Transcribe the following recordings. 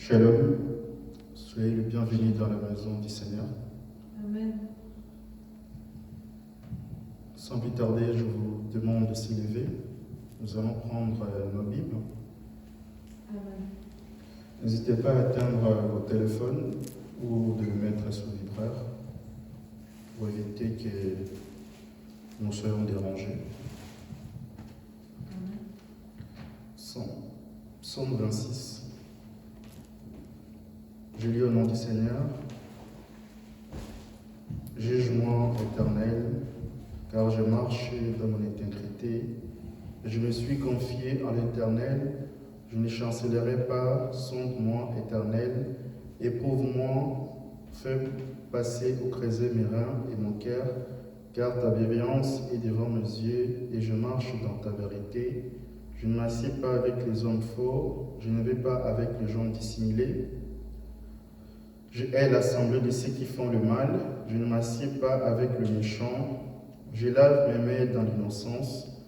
Shalom, soyez les bienvenus dans la maison du Seigneur. Amen. Sans plus tarder, je vous demande de s'élever. Nous allons prendre nos Bibles. Amen. N'hésitez pas à atteindre vos téléphones ou de le mettre sous vibreur pour éviter que nous soyons dérangés. Amen. Psaume 26. Je lis au nom du Seigneur. Juge-moi, Éternel, car je marche dans mon intégrité. Je me suis confié à l'Éternel. Je ne chancellerai pas. Sonde-moi, Éternel. Éprouve-moi. Fais passer au creuset mes reins et mon cœur, car ta bienveillance est devant mes yeux et je marche dans ta vérité. Je ne m'assieds pas avec les hommes forts. Je ne vais pas avec les gens dissimulés. Je hais l'assemblée de ceux qui font le mal, je ne m'assieds pas avec le méchant, je lave mes mains dans l'innocence,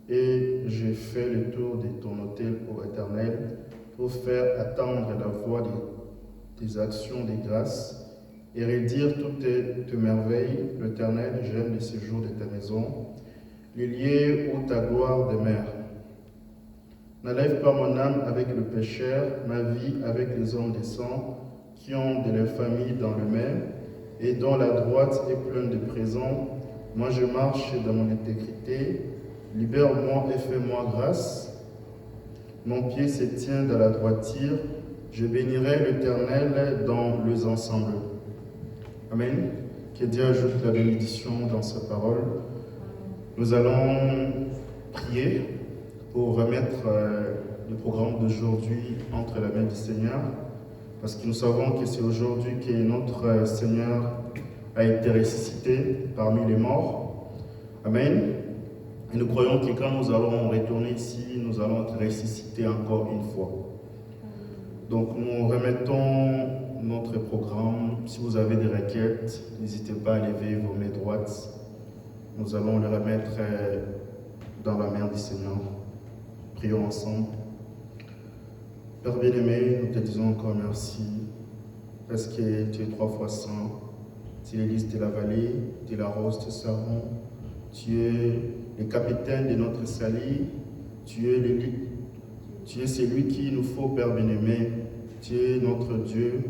et je fais le tour de ton autel, ô Éternel, pour faire attendre la voix des actions de grâce, et redire toutes tes merveilles. L'Éternel, j'aime le séjour de ta maison, les lieux où ta gloire demeure. N'enlève pas mon âme avec le pécheur, ma vie avec les hommes décents, qui ont de la famille dans le même, et dont la droite est pleine de présents. Moi je marche dans mon intégrité, libère-moi et fais-moi grâce. Mon pied se tient dans la droiture, je bénirai l'Éternel dans les ensembles. Amen. Que Dieu ajoute la bénédiction dans sa parole. Nous allons prier pour remettre le programme d'aujourd'hui entre la main du Seigneur. Parce que nous savons que c'est aujourd'hui que notre Seigneur a été ressuscité parmi les morts. Amen. Et nous croyons que quand nous allons retourner ici, nous allons être ressuscités encore une fois. Donc nous remettons notre programme. Si vous avez des requêtes, n'hésitez pas à lever vos mains droites. Nous allons les remettre dans la main du Seigneur. Prions ensemble. Père bien-aimé, nous te disons encore merci, parce que tu es 3 fois saint, tu es l'hélice de la vallée, tu es la rose de Saron, tu es le capitaine de notre salut, Tu es celui qu'il nous faut, Père bien-aimé. Tu es notre Dieu.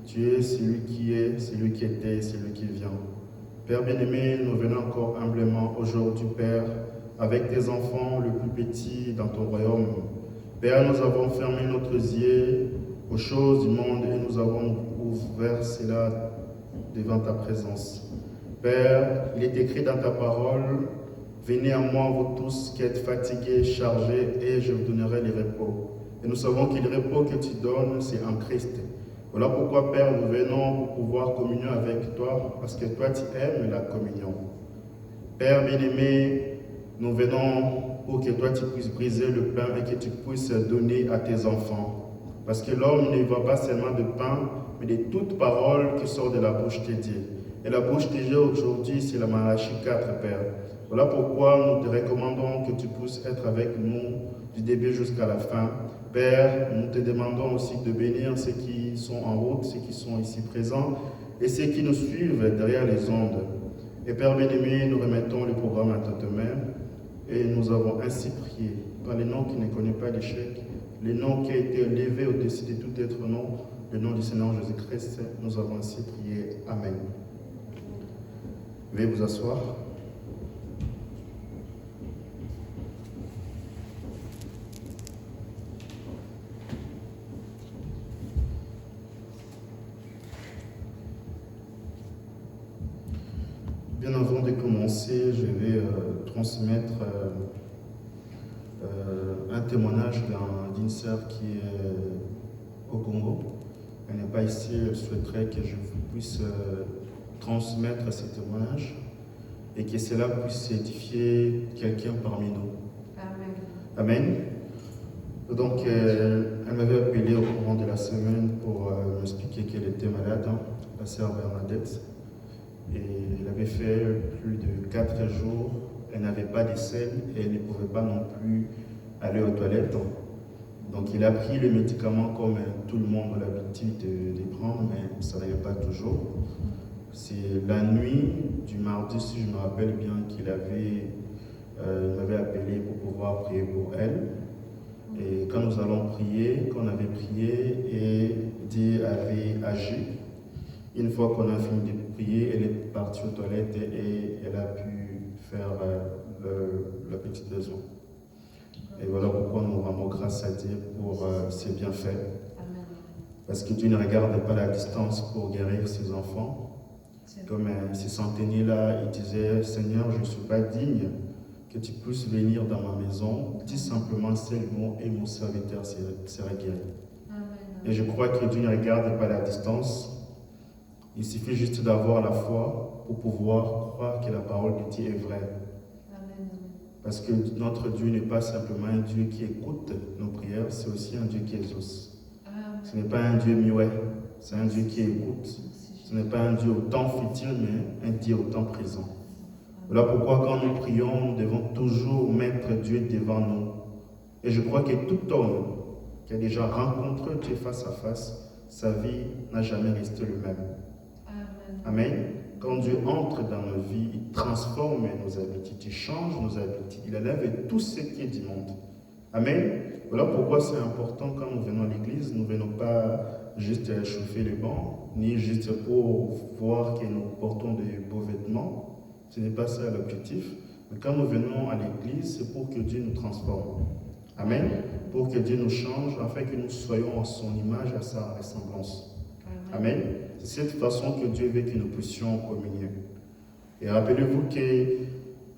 Tu es celui qui est, celui qui était, celui qui vient. Père bien-aimé, nous venons encore humblement aujourd'hui, Père, avec tes enfants, le plus petit dans ton royaume. Père, nous avons fermé notre yeux aux choses du monde et nous avons ouvert cela devant ta présence. Père, il est écrit dans ta parole, venez à moi, vous tous qui êtes fatigués, chargés, et je vous donnerai le repos. Et nous savons que le repos que tu donnes, c'est en Christ. Voilà pourquoi, Père, nous venons pour pouvoir communier avec toi, parce que toi, tu aimes la communion. Père bien-aimé, nous venons pour que toi, tu puisses briser le pain et que tu puisses donner à tes enfants. Parce que l'homme ne va pas seulement de pain, mais de toute parole qui sort de la bouche de Dieu. Et la bouche de Dieu aujourd'hui, c'est la Malachie 4, Père. Voilà pourquoi nous te recommandons que tu puisses être avec nous du début jusqu'à la fin. Père, nous te demandons aussi de bénir ceux qui sont en route, ceux qui sont ici présents et ceux qui nous suivent derrière les ondes. Et Père bien-aimé, nous remettons le programme à ta main et nous avons ainsi prié par le nom qui ne connaît pas d'échec, le nom qui a été élevé au-dessus de tout être nom, le nom du Seigneur Jésus-Christ. Nous avons ainsi prié. Amen. Veuillez vous asseoir. Bien avant de commencer, je vais transmettre un témoignage d'une sœur qui est au Congo. Elle n'est pas ici, elle souhaiterait que je puisse transmettre ce témoignage et que cela puisse édifier quelqu'un parmi nous. Amen. Amen. Donc, elle m'avait appelé au courant de la semaine pour m'expliquer qu'elle était malade, la sœur Bernadette. Et elle avait fait plus de 4 jours, elle n'avait pas de selle et elle ne pouvait pas non plus aller aux toilettes. Donc il a pris le médicament comme tout le monde a l'habitude de prendre, mais ça n'allait pas toujours. C'est la nuit du mardi, si je me rappelle bien, qu'il m'avait appelé pour pouvoir prier pour elle. Et quand nous allons prier, quand on avait prié et Dieu avait agi, une fois qu'on a fini de prier, elle est partie aux toilettes et elle a pu faire le petit besoin. Et voilà pourquoi nous rendons grâce à Dieu pour ses bienfaits. Amen. Parce que Dieu ne regarde pas la distance pour guérir ses enfants. Comme ces centeniers-là, ils disaient, Seigneur, je ne suis pas digne que tu puisses venir dans ma maison. Dis simplement ces mots et mon serviteur sera guéri. Amen. Et je crois que Dieu ne regarde pas la distance. Il suffit juste d'avoir la foi pour pouvoir croire que la parole de Dieu est vraie. Amen. Parce que notre Dieu n'est pas simplement un Dieu qui écoute nos prières, c'est aussi un Dieu qui exauce. Amen. Ce n'est pas un Dieu muet, c'est un Dieu qui écoute. Ce n'est pas un Dieu au temps futur, mais un Dieu au temps présent. Voilà pourquoi quand nous prions, nous devons toujours mettre Dieu devant nous. Et je crois que tout homme qui a déjà rencontré Dieu face à face, sa vie n'a jamais resté le même. Amen. Quand Dieu entre dans nos vies, il transforme nos habitudes, il change nos habitudes, il enlève tout ce qui est du monde. Amen. Voilà pourquoi c'est important quand nous venons à l'église, nous ne venons pas juste chauffer les bancs, ni juste pour voir que nous portons de beaux vêtements. Ce n'est pas ça l'objectif. Mais quand nous venons à l'église, c'est pour que Dieu nous transforme. Amen. Pour que Dieu nous change, afin que nous soyons à son image, à sa ressemblance. Amen. C'est cette façon que Dieu veut que nous puissions communier. Et rappelez-vous que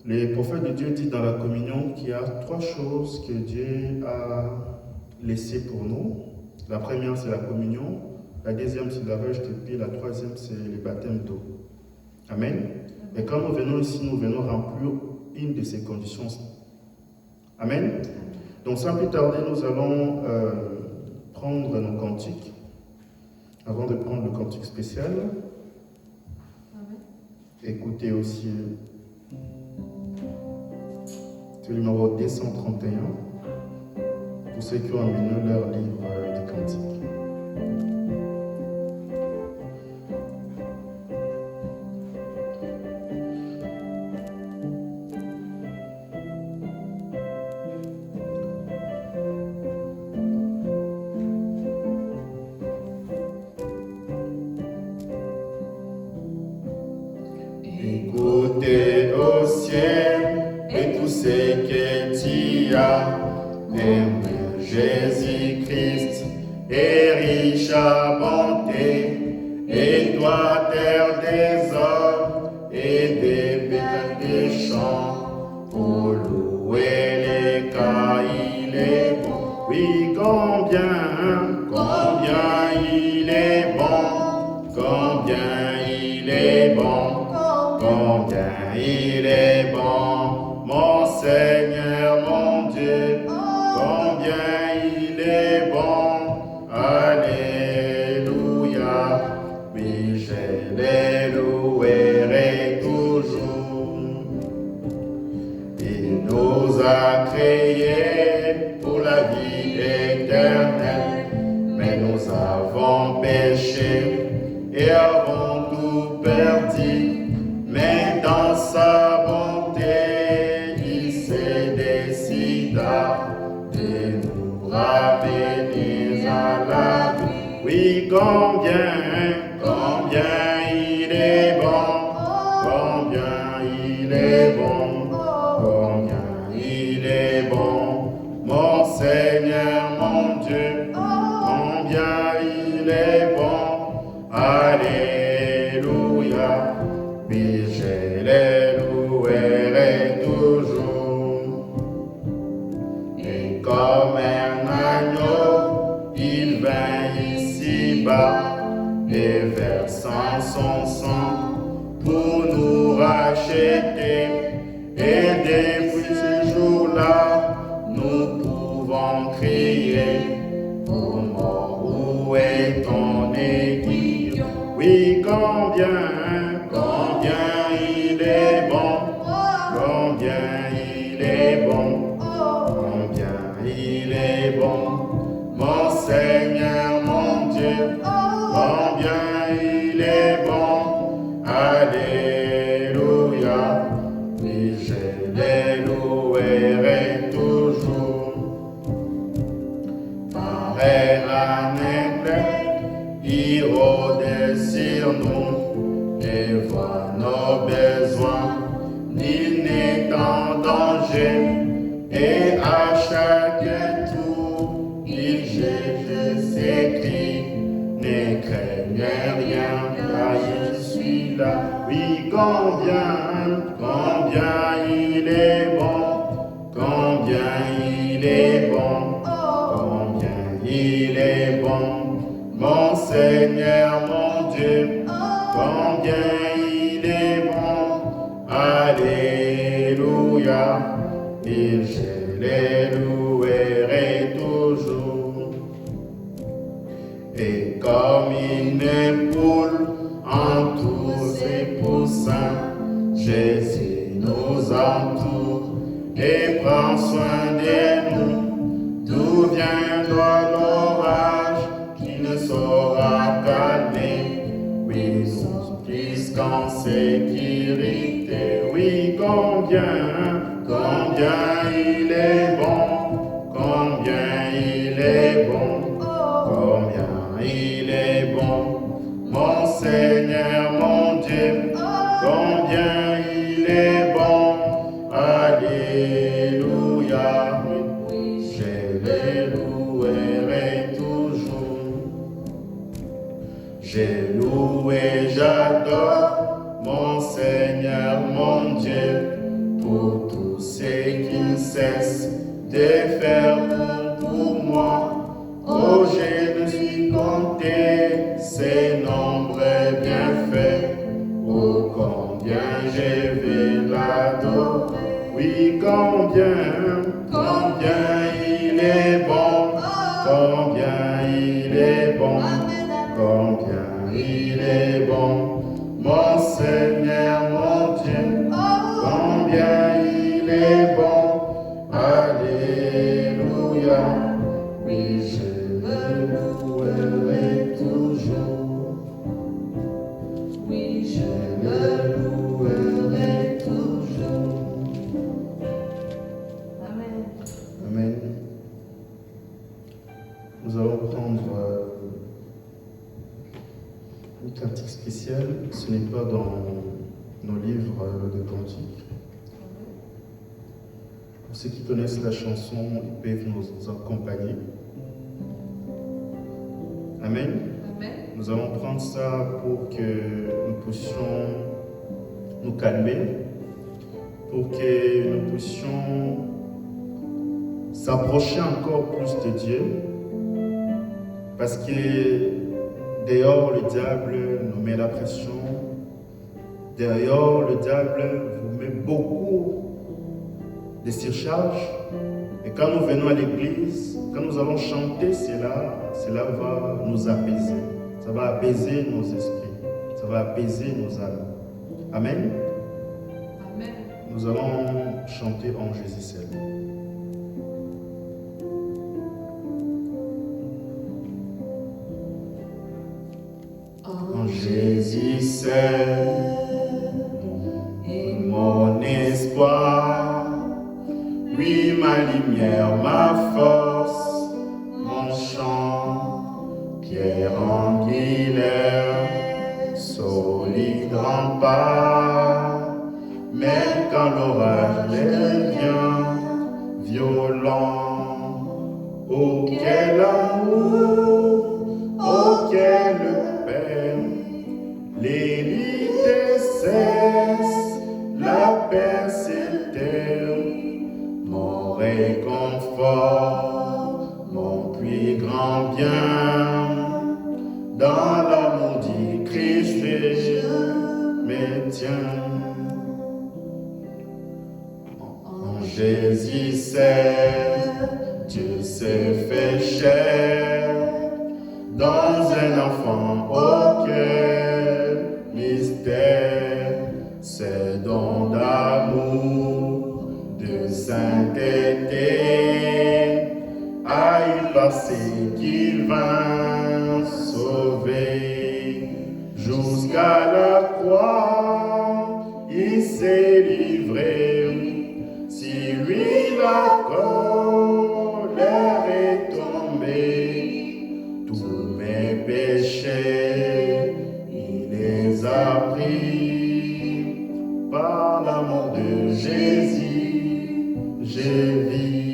le prophète de Dieu dit dans la communion qu'il y a 3 choses que Dieu a laissées pour nous. La première, c'est la communion. La deuxième, c'est le lavage de pieds. La troisième, c'est le baptême d'eau. Amen. Et quand nous venons ici, nous venons remplir une de ces conditions. Amen. Donc sans plus tarder, nous allons prendre nos cantiques. Avant de prendre le cantique spécial, Amen. écoutez aussi le numéro 231 pour ceux qui ont amené leur livre de cantiques. Alléluia. Même Jésus-Christ est riche à bonté, et doit terre des hommes et des bêtes des champs. Pour louer les cas, il est bon. Oui, combien il est bon, combien il est bon, combien il est bon, mon Seigneur, mon Dieu, combien il est bon, alléluia, oui, je les louerai toujours. Il nous a créés pour la vie éternelle, mais nous avons péché et avons tout perdu. Mais dans sa bonté, il s'est décidé de nous ramener à la vie. Oui, combien il est bon, combien il est bon, combien il est bon, mon Seigneur, mon Dieu, combien il est bon, alléluia, oui, je les louerai toujours. Et comme un agneau, il vint ici-bas, et versant son sang pour nous racheter. Et depuis ce jour-là, nous pouvons crier, ô mort, où est ton aiguillon? Oui, combien il est bon, combien il est bon, combien il est bon, mon Seigneur, mon Dieu, combien il est bon, alléluia, oui, je les louerai toujours. Pareil à un éclair, il rôde sur nous et voit nos besoins, il n'est en danger, et à chaque tour, il jette ses cris, ne craignez rien, car je suis là. Oui, combien il est bon, combien il est bon, combien il est bon, mon Seigneur, mon Dieu, combien il est bon, alléluia, et je les louerai toujours. Et comme une poule en tous ses poussins, Jésus nous entoure et prend soin de nous. D'où viendra l'orage qui ne saura calmer? Oui, nous sommes plus qu'en sécurité. Oui, combien il est bon, combien il est bon, combien il est bon, mon Seigneur, mon Dieu, combien il est bon, alléluia, je les louerai toujours. J'ai loué, j'adore mon Seigneur, mon Dieu, pour tout ce qu'il cesse de faire pour moi. Oh, je ne suis compté ses nombreux bienfaits. Oh, combien je vais l'adorer. Oui, combien il est bon, combien il est bon, combien il est bon, mon Seigneur, mon Dieu, combien il est bon, alléluia, oui, je le louerai toujours, oui, je le louerai toujours. Amen. Amen. Nous allons prendre une cantique spéciale. Ce n'est pas dans nos livres de cantiques. ceux qui connaissent la chanson, ils peuvent nous accompagner. Amen. Amen. Nous allons prendre ça pour que nous puissions nous calmer, pour que nous puissions s'approcher encore plus de Dieu, parce que dehors le diable nous met la pression, dehors le diable vous met beaucoup de surcharge, et quand nous venons à l'église, quand nous allons chanter cela va nous apaiser, ça va apaiser nos esprits, ça va apaiser nos âmes. Amen. Amen. Nous allons chanter en Jésus seul. En Jésus seul, mon espoir, lui ma lumière, ma force, mon chant, pierre angulaire, solide rempart. Mais quand l'orage devient violent, oh quel amour, oh quelle peine, l'élite cesse, la paix s'éterne, mon réconfort, mon plus grand bien, dans l'amour du Christ, je me tiens. En Jésus seul, Dieu s'est fait chair, dans un enfant, oh quel mystère, c'est don d'amour, de sainteté, à y passer qu'il vint sauver, jusqu'à la croix, il s'est livré. Si lui la colère est tombée, tous mes péchés, il les a pris. Par l'amour de Jésus, je vis.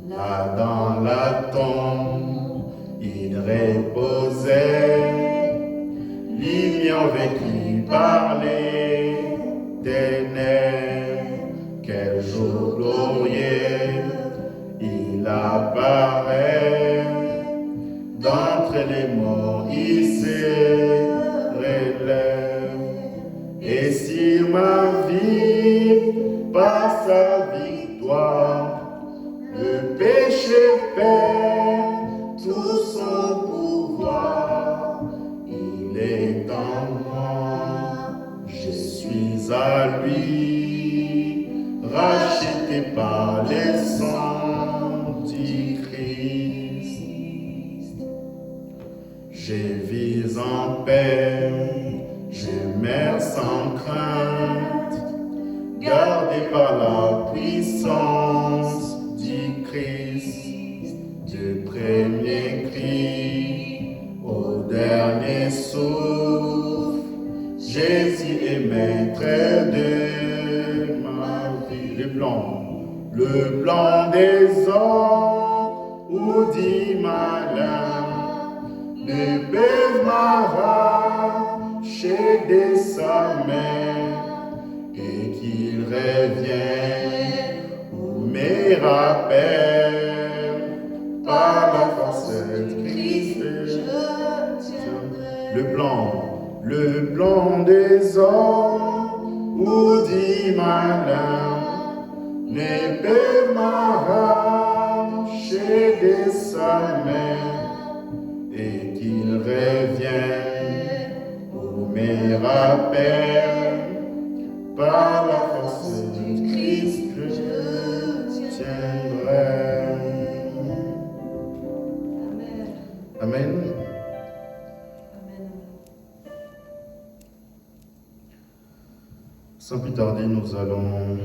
Là dans la tombe, il reposait, lumière vécue par les ténèbres. Quel jour glorieux, il apparaît, d'entre les morts il se relève, et si ma vie par sa victoire, le péché perd tout son pouvoir, il est en moi, je suis à lui, racheté par les sangs du Christ. Je vis en paix, je meurs sans crainte, gardé par la puissance du Christ, du premier cri au dernier souffle. Jésus est maître de ma vie. Le blanc des hommes ou dit malin ne peuvent m'arracher de sa main, et qu'il revienne ou me rappelle par la force de Christ. Le blanc des hommes ou dit malin ne peut m'arracher de sa main, et qu'il revienne ou me rappelle par la force de Christ, je tiendrai. Amen. Amen. Sans plus tarder, nous allons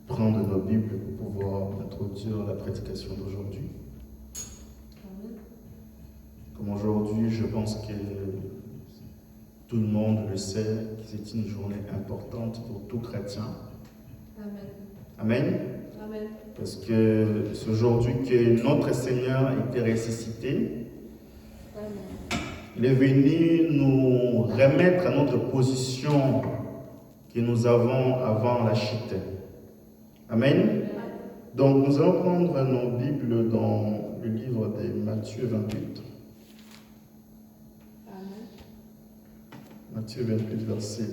prendre nos Bibles pour pouvoir introduire la prédication d'aujourd'hui. Comme aujourd'hui, je pense que Tout le monde le sait que c'est une journée importante pour tout chrétien. Amen. Amen. Amen. Parce que c'est aujourd'hui que notre Seigneur était ressuscité. Amen. Il est venu nous remettre à notre position que nous avons avant la chute. Amen. Donc nous allons prendre nos Bibles dans le livre de Matthieu 28. Amen. Matthieu 28, verset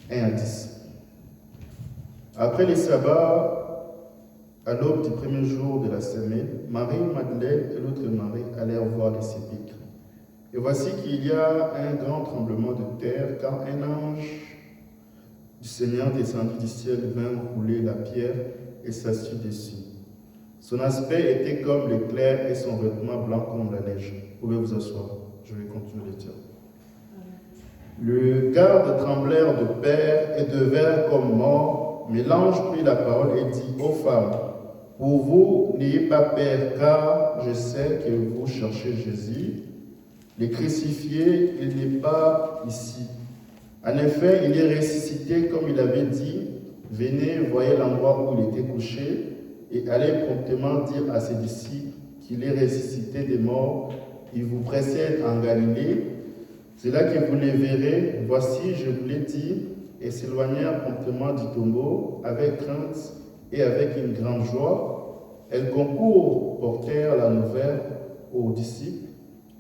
1. À 10. Après les sabbats, à l'aube du premier jour de la semaine, Marie-Madeleine et l'autre Marie allèrent voir les sépulcres. Et voici qu'il y a un grand tremblement de terre, car un ange du Seigneur descendit du ciel, vint rouler la pierre et s'assit dessus. Son aspect était comme l'éclair et son vêtement blanc comme la neige. Vous pouvez vous asseoir, je vais continuer de dire. Le garde tremblèrent de peur et devinrent comme morts, mais l'ange prit la parole et dit aux femmes, pour vous, n'ayez pas peur, car je sais que vous cherchez Jésus, le crucifié, il n'est pas ici. En effet, il est ressuscité comme il avait dit, venez, voyez l'endroit où il était couché, et allez promptement dire à ses disciples qu'il est ressuscité des morts, il vous précède en Galilée. C'est là que vous les verrez, voici, je vous l'ai dit, et s'éloignèrent promptement du tombeau, avec crainte et avec une grande joie. Elles concourent, portèrent la nouvelle aux disciples,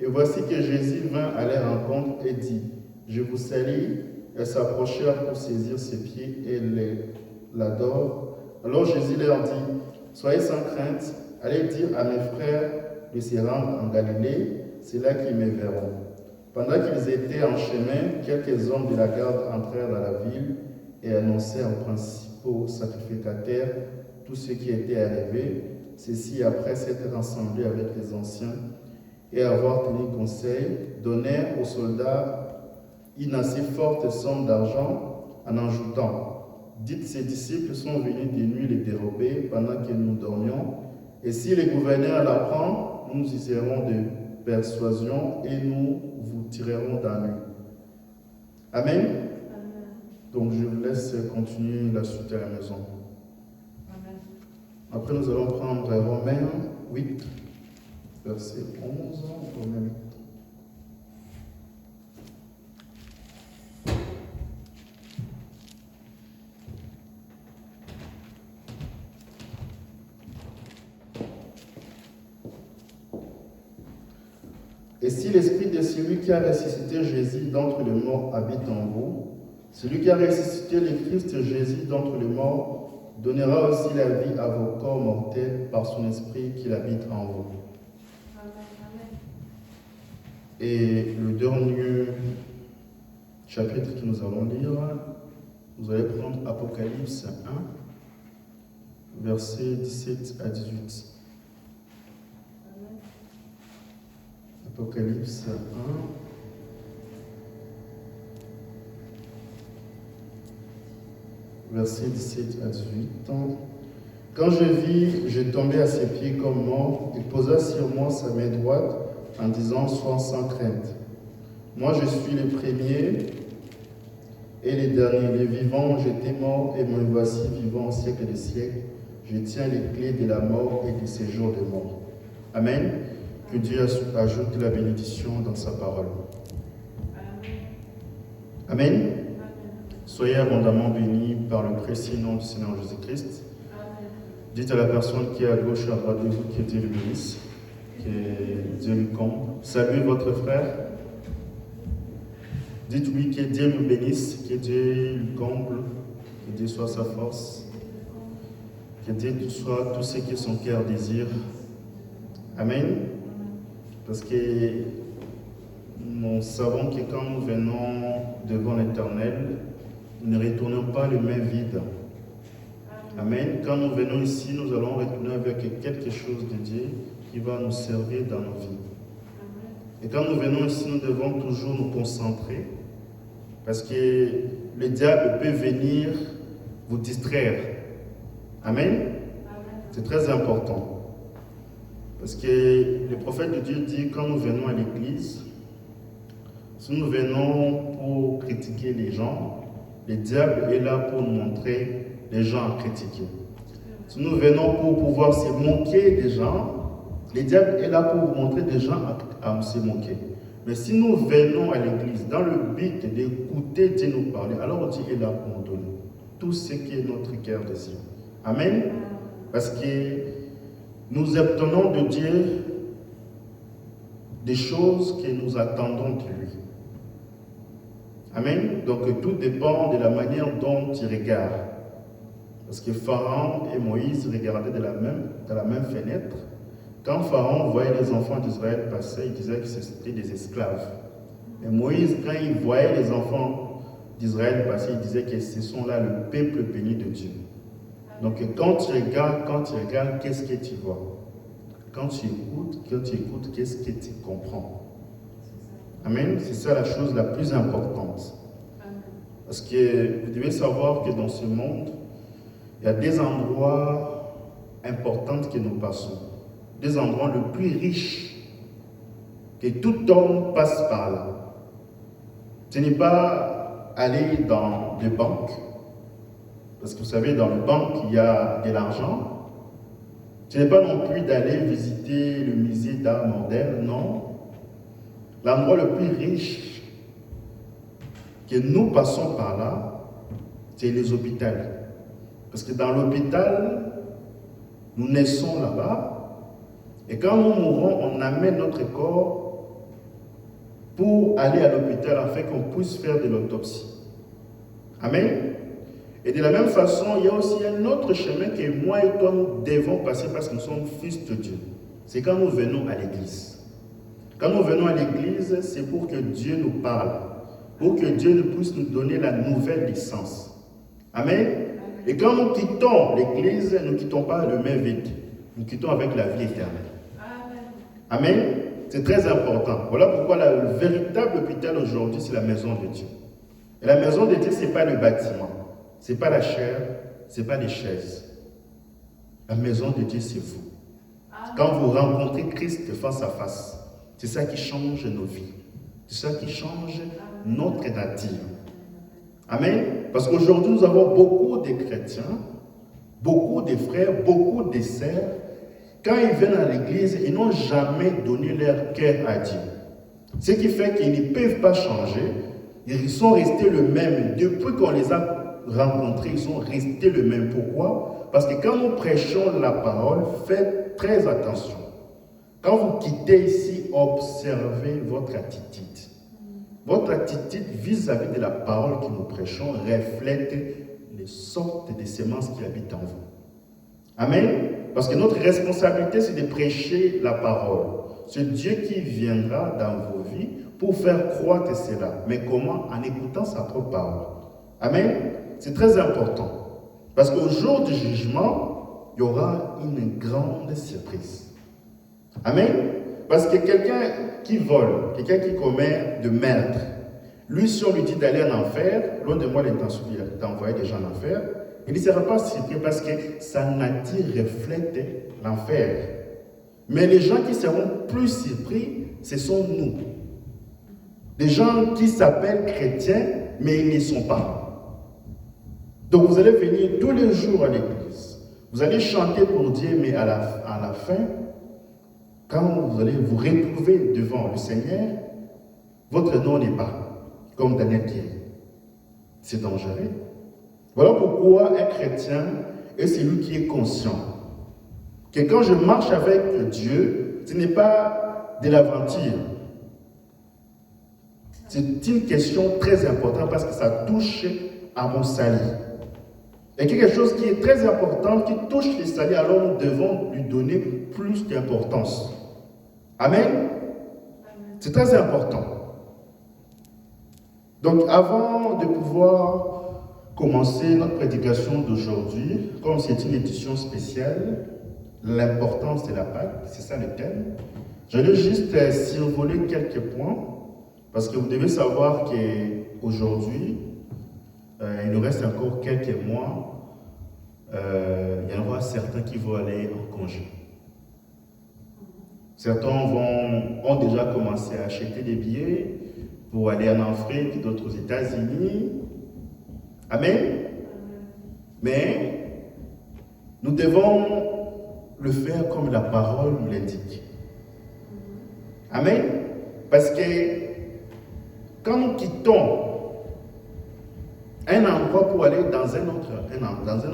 et voici que Jésus vint à leur rencontre et dit, je vous salue. Elles s'approchèrent pour saisir ses pieds et l'adorent. Alors Jésus leur dit, soyez sans crainte, allez dire à mes frères de se rendre en Galilée, c'est là qu'ils me verront. Pendant qu'ils étaient en chemin, quelques hommes de la garde entrèrent dans la ville et annoncèrent aux principaux sacrificateurs tout ce qui était arrivé. Ceux-ci, après s'être rassemblés avec les anciens et avoir tenu conseil, donnèrent aux soldats une assez forte somme d'argent en ajoutant, dites, ces disciples sont venus de nuit les dérober pendant que nous dormions, et si le gouverneur l'apprend, nous userons de persuasion et nous vous tirerons dans la nuit. Amen. Amen. Donc je vous laisse continuer la suite à la maison. Amen. Après nous allons prendre Romains 8, verset 11. Romains 8. Et si l'esprit de celui qui a ressuscité Jésus d'entre les morts habite en vous, celui qui a ressuscité le Christ Jésus d'entre les morts donnera aussi la vie à vos corps mortels par son esprit qui habite en vous. Amen. Et le dernier chapitre que nous allons lire, vous allez prendre Apocalypse 1, versets 17 à 18. Apocalypse 1. Versets 17 à 18. Quand je vis, je tombais à ses pieds comme mort. Il posa sur moi sa main droite en disant, sois sans crainte. Moi, je suis le premier et le dernier. Les vivants, j'étais mort et me voici vivant au siècle des siècles. Je tiens les clés de la mort et du séjour des morts. Amen. Que Dieu ajoute la bénédiction dans sa parole. Amen. Amen. Soyez abondamment bénis par le précieux nom du Seigneur Jésus-Christ. Dites à la personne qui est à gauche et à droite de vous que Dieu le bénisse, que Dieu lui comble. Saluez votre frère. Dites oui, que Dieu nous bénisse, que Dieu lui comble, que Dieu soit sa force, que Dieu soit tout ce que son cœur désire. Amen. Parce que nous savons que quand nous venons devant l'Éternel, nous ne retournons pas les mains vides. Amen. Quand nous venons ici, nous allons retourner avec quelque chose de Dieu qui va nous servir dans nos vies. Et quand nous venons ici, nous devons toujours nous concentrer Parce que le diable peut venir vous distraire. Amen. C'est très important. Parce que le prophète de Dieu dit, quand nous venons à l'église, si nous venons pour critiquer les gens, le diable est là pour nous montrer les gens à critiquer. Si nous venons pour pouvoir se moquer des gens, le diable est là pour vous montrer des gens à se moquer. Mais si nous venons à l'église dans le but d'écouter Dieu nous parler, alors Dieu est là pour nous donner tout ce que notre cœur désire. Amen. Parce que nous obtenons de Dieu des choses que nous attendons de lui. Amen. Donc tout dépend de la manière dont tu regardes. Parce que Pharaon et Moïse regardaient de la même fenêtre. Quand Pharaon voyait les enfants d'Israël passer, il disait que c'était des esclaves. Et Moïse, quand il voyait les enfants d'Israël passer, il disait que ce sont là le peuple béni de Dieu. Donc quand tu regardes, qu'est-ce que tu vois? Quand tu écoutes, qu'est-ce que tu comprends? Amen. C'est ça la chose la plus importante. Parce que vous devez savoir que dans ce monde, il y a des endroits importants que nous passons. Des endroits les plus riches que tout homme passe par là. Ce n'est pas aller dans les banques, parce que vous savez, dans les banques, il y a de l'argent. Ce n'est pas non plus d'aller visiter le musée d'art moderne, non. L'endroit le plus riche que nous passons par là, c'est les hôpitaux. Parce que dans l'hôpital, nous naissons là-bas, et quand nous mourons, on amène notre corps pour aller à l'hôpital afin qu'on puisse faire de l'autopsie. Amen. Et de la même façon, il y a aussi un autre chemin que moi et toi nous devons passer parce que nous sommes fils de Dieu. C'est quand nous venons à l'église. Quand nous venons à l'église, c'est pour que Dieu nous parle, pour que Dieu puisse nous donner la nouvelle licence. Amen. Et quand nous quittons l'église, nous ne quittons pas le main vide. Nous quittons avec la vie éternelle. Amen. C'est très important. Voilà pourquoi le véritable hôpital aujourd'hui, c'est la maison de Dieu. Et la maison de Dieu, ce n'est pas le bâtiment. Ce n'est pas la chair. Ce n'est pas les chaises. La maison de Dieu, c'est vous. Quand vous rencontrez Christ face à face, c'est ça qui change nos vies. C'est ça qui change notre nature. Amen. Parce qu'aujourd'hui, nous avons beaucoup de chrétiens, beaucoup de frères, beaucoup de sœurs. Quand ils viennent à l'église, ils n'ont jamais donné leur cœur à Dieu. Ce qui fait qu'ils ne peuvent pas changer. Ils sont restés le même. Depuis qu'on les a rencontrés, ils sont restés le même. Pourquoi? Parce que quand nous prêchons la parole, faites très attention. Quand vous quittez ici, observez votre attitude. Votre attitude vis-à-vis de la parole que nous prêchons reflète les sortes de semences qui habitent en vous. Amen. Parce que notre responsabilité, c'est de prêcher la parole. C'est Dieu qui viendra dans vos vies pour faire croître cela. Mais comment? En écoutant sa propre parole. Amen. C'est très important. Parce qu'au jour du jugement, il y aura une grande surprise. Amen. Parce que quelqu'un qui vole, quelqu'un qui commet de meurtre, lui, si on lui dit d'aller en enfer, loin de moi l'intention d'envoyer des gens en enfer, il ne sera pas surpris parce que sa nature reflète l'enfer. Mais les gens qui seront plus surpris, ce sont nous. Des gens qui s'appellent chrétiens, mais ils ne sont pas. Donc vous allez venir tous les jours à l'église. Vous allez chanter pour Dieu, mais à la fin, quand vous allez vous retrouver devant le Seigneur, votre nom n'est pas comme Daniel dit. C'est dangereux. Voilà pourquoi un chrétien est celui qui est conscient que quand je marche avec Dieu, ce n'est pas de l'aventure. C'est une question très importante parce que ça touche à mon salut. Et quelque chose qui est très important, qui touche le salut, alors nous devons lui donner plus d'importance. Amen. C'est très important. Donc avant de pouvoir commencer notre prédication d'aujourd'hui, comme c'est une édition spéciale, l'importance de la Pâque, c'est ça le thème. Je vais juste survoler quelques points, parce que vous devez savoir que aujourd'hui, il nous reste encore quelques mois, il y en aura certains qui vont aller en congé. Certains ont déjà commencé à acheter des billets pour aller en Afrique, d'autres aux États-Unis. Amen. Mais nous devons le faire comme la parole nous l'indique. Amen. Parce que quand nous quittons un endroit pour aller dans un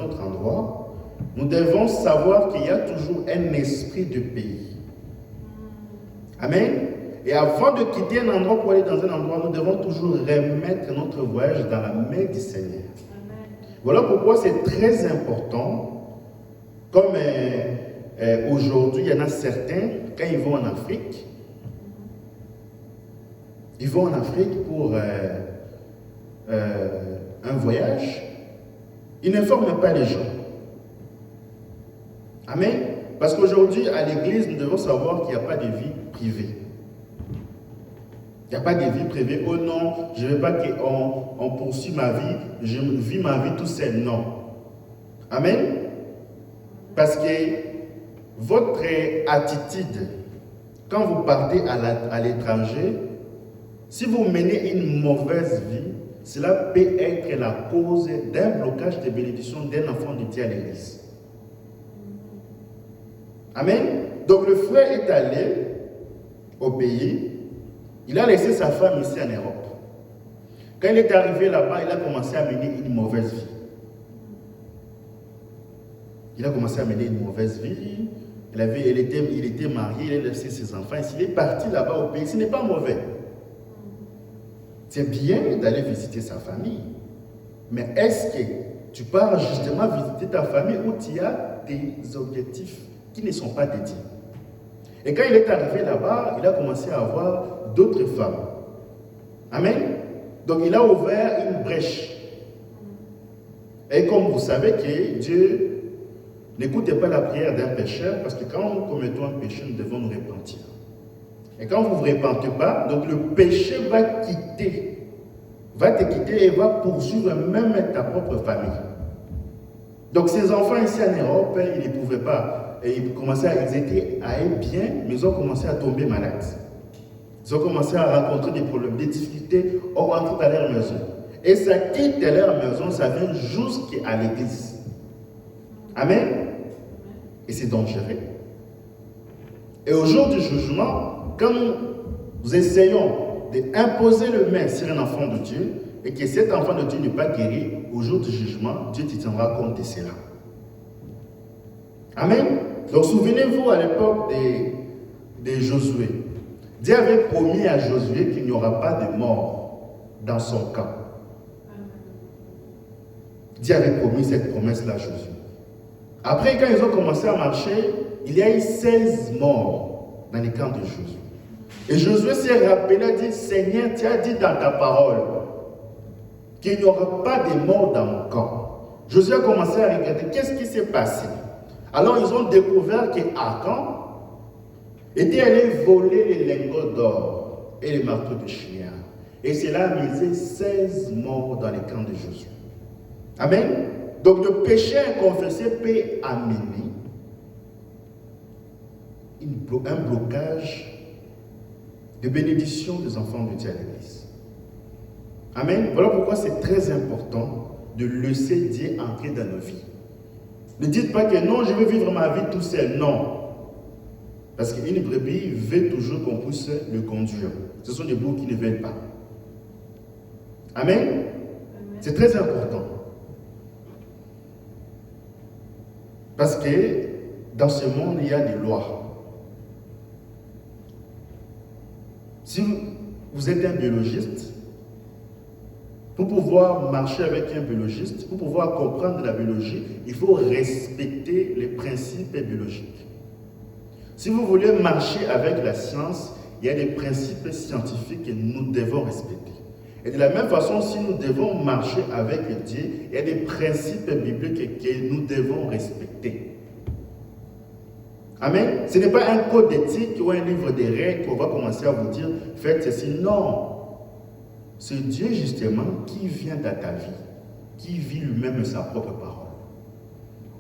autre endroit, nous devons savoir qu'il y a toujours un esprit de pays. Amen. Et avant de quitter un endroit pour aller dans un endroit, nous devons toujours remettre notre voyage dans la main du Seigneur. Amen. Voilà pourquoi c'est très important, comme aujourd'hui, il y en a certains, quand ils vont en Afrique, ils vont en Afrique pour un voyage, ils n'informent pas les gens. Amen. Parce qu'aujourd'hui, à l'église, nous devons savoir qu'il n'y a pas de vie privée. Il n'y a pas de vie privée. Oh non, je ne veux pas qu'on poursuive ma vie, je vis ma vie tout seul. Non. Amen. Parce que votre attitude, quand vous partez à l'étranger, si vous menez une mauvaise vie, cela peut être la cause d'un blocage de bénédiction d'un enfant de Dieu à l'église. Amen. Donc le frère est allé au pays, il a laissé sa femme ici en Europe. Quand il est arrivé là-bas, il a commencé à mener une mauvaise vie. Il a commencé à mener une mauvaise vie. Il était marié, il a laissé ses enfants. Il est parti là-bas au pays. Ce n'est pas mauvais. C'est bien d'aller visiter sa famille. Mais est-ce que tu pars justement visiter ta famille où tu as des objectifs qui ne sont pas dédiés? Et quand il est arrivé là-bas, il a commencé à avoir d'autres femmes. Amen. Donc il a ouvert une brèche. Et comme vous savez que Dieu n'écoute pas la prière d'un pécheur, parce que quand nous commettons un péché, nous devons nous repentir. Et quand vous ne vous repentez pas, donc le péché va te quitter et va poursuivre même ta propre famille. Donc ces enfants ici en Europe, ils ne pouvaient pas. Et ils étaient bien, mais ils ont commencé à tomber malades. Ils ont commencé à rencontrer des problèmes, des difficultés, on rentre dans leur maison. Et ça quitte leur maison, ça vient jusqu'à l'église. Amen. Et c'est dangereux. Et au jour du jugement, quand nous essayons d'imposer le main sur un enfant de Dieu, et que cet enfant de Dieu n'est pas guéri, au jour du jugement, Dieu te tiendra compte de cela. Amen. Donc souvenez-vous à l'époque de Josué. Dieu avait promis à Josué qu'il n'y aura pas de mort dans son camp. Dieu avait promis cette promesse-là à Josué. Après, quand ils ont commencé à marcher, il y a eu 16 morts dans les camps de Josué. Et Josué s'est rappelé, a dit, Seigneur, tu as dit dans ta parole qu'il n'y aura pas de morts dans mon camp. Josué a commencé à regarder, qu'est-ce qui s'est passé? Alors ils ont découvert qu'Akan était allé voler les lingots d'or et les marteaux de chien. Et cela a misé 16 morts dans les camps de Josué. Amen. Donc le péché inconfessé peut amener un blocage de bénédiction des enfants de Dieu à l'église. Amen. Voilà pourquoi c'est très important de laisser Dieu entrer dans nos vies. Ne dites pas que non, je veux vivre ma vie tout seul. Non. Parce qu'une brebis veut toujours qu'on puisse le conduire. Ce sont des boucs qui ne veulent pas. Amen. Amen. C'est très important. Parce que dans ce monde, il y a des lois. Si vous êtes un biologiste, pour pouvoir marcher avec un biologiste, pour pouvoir comprendre la biologie, il faut respecter les principes biologiques. Si vous voulez marcher avec la science, il y a des principes scientifiques que nous devons respecter. Et de la même façon, si nous devons marcher avec Dieu, il y a des principes bibliques que nous devons respecter. Amen. Ce n'est pas un code d'éthique ou un livre de règles qu'on va commencer à vous dire, faites ceci. Non. C'est Dieu justement qui vient dans ta vie, qui vit lui-même sa propre parole.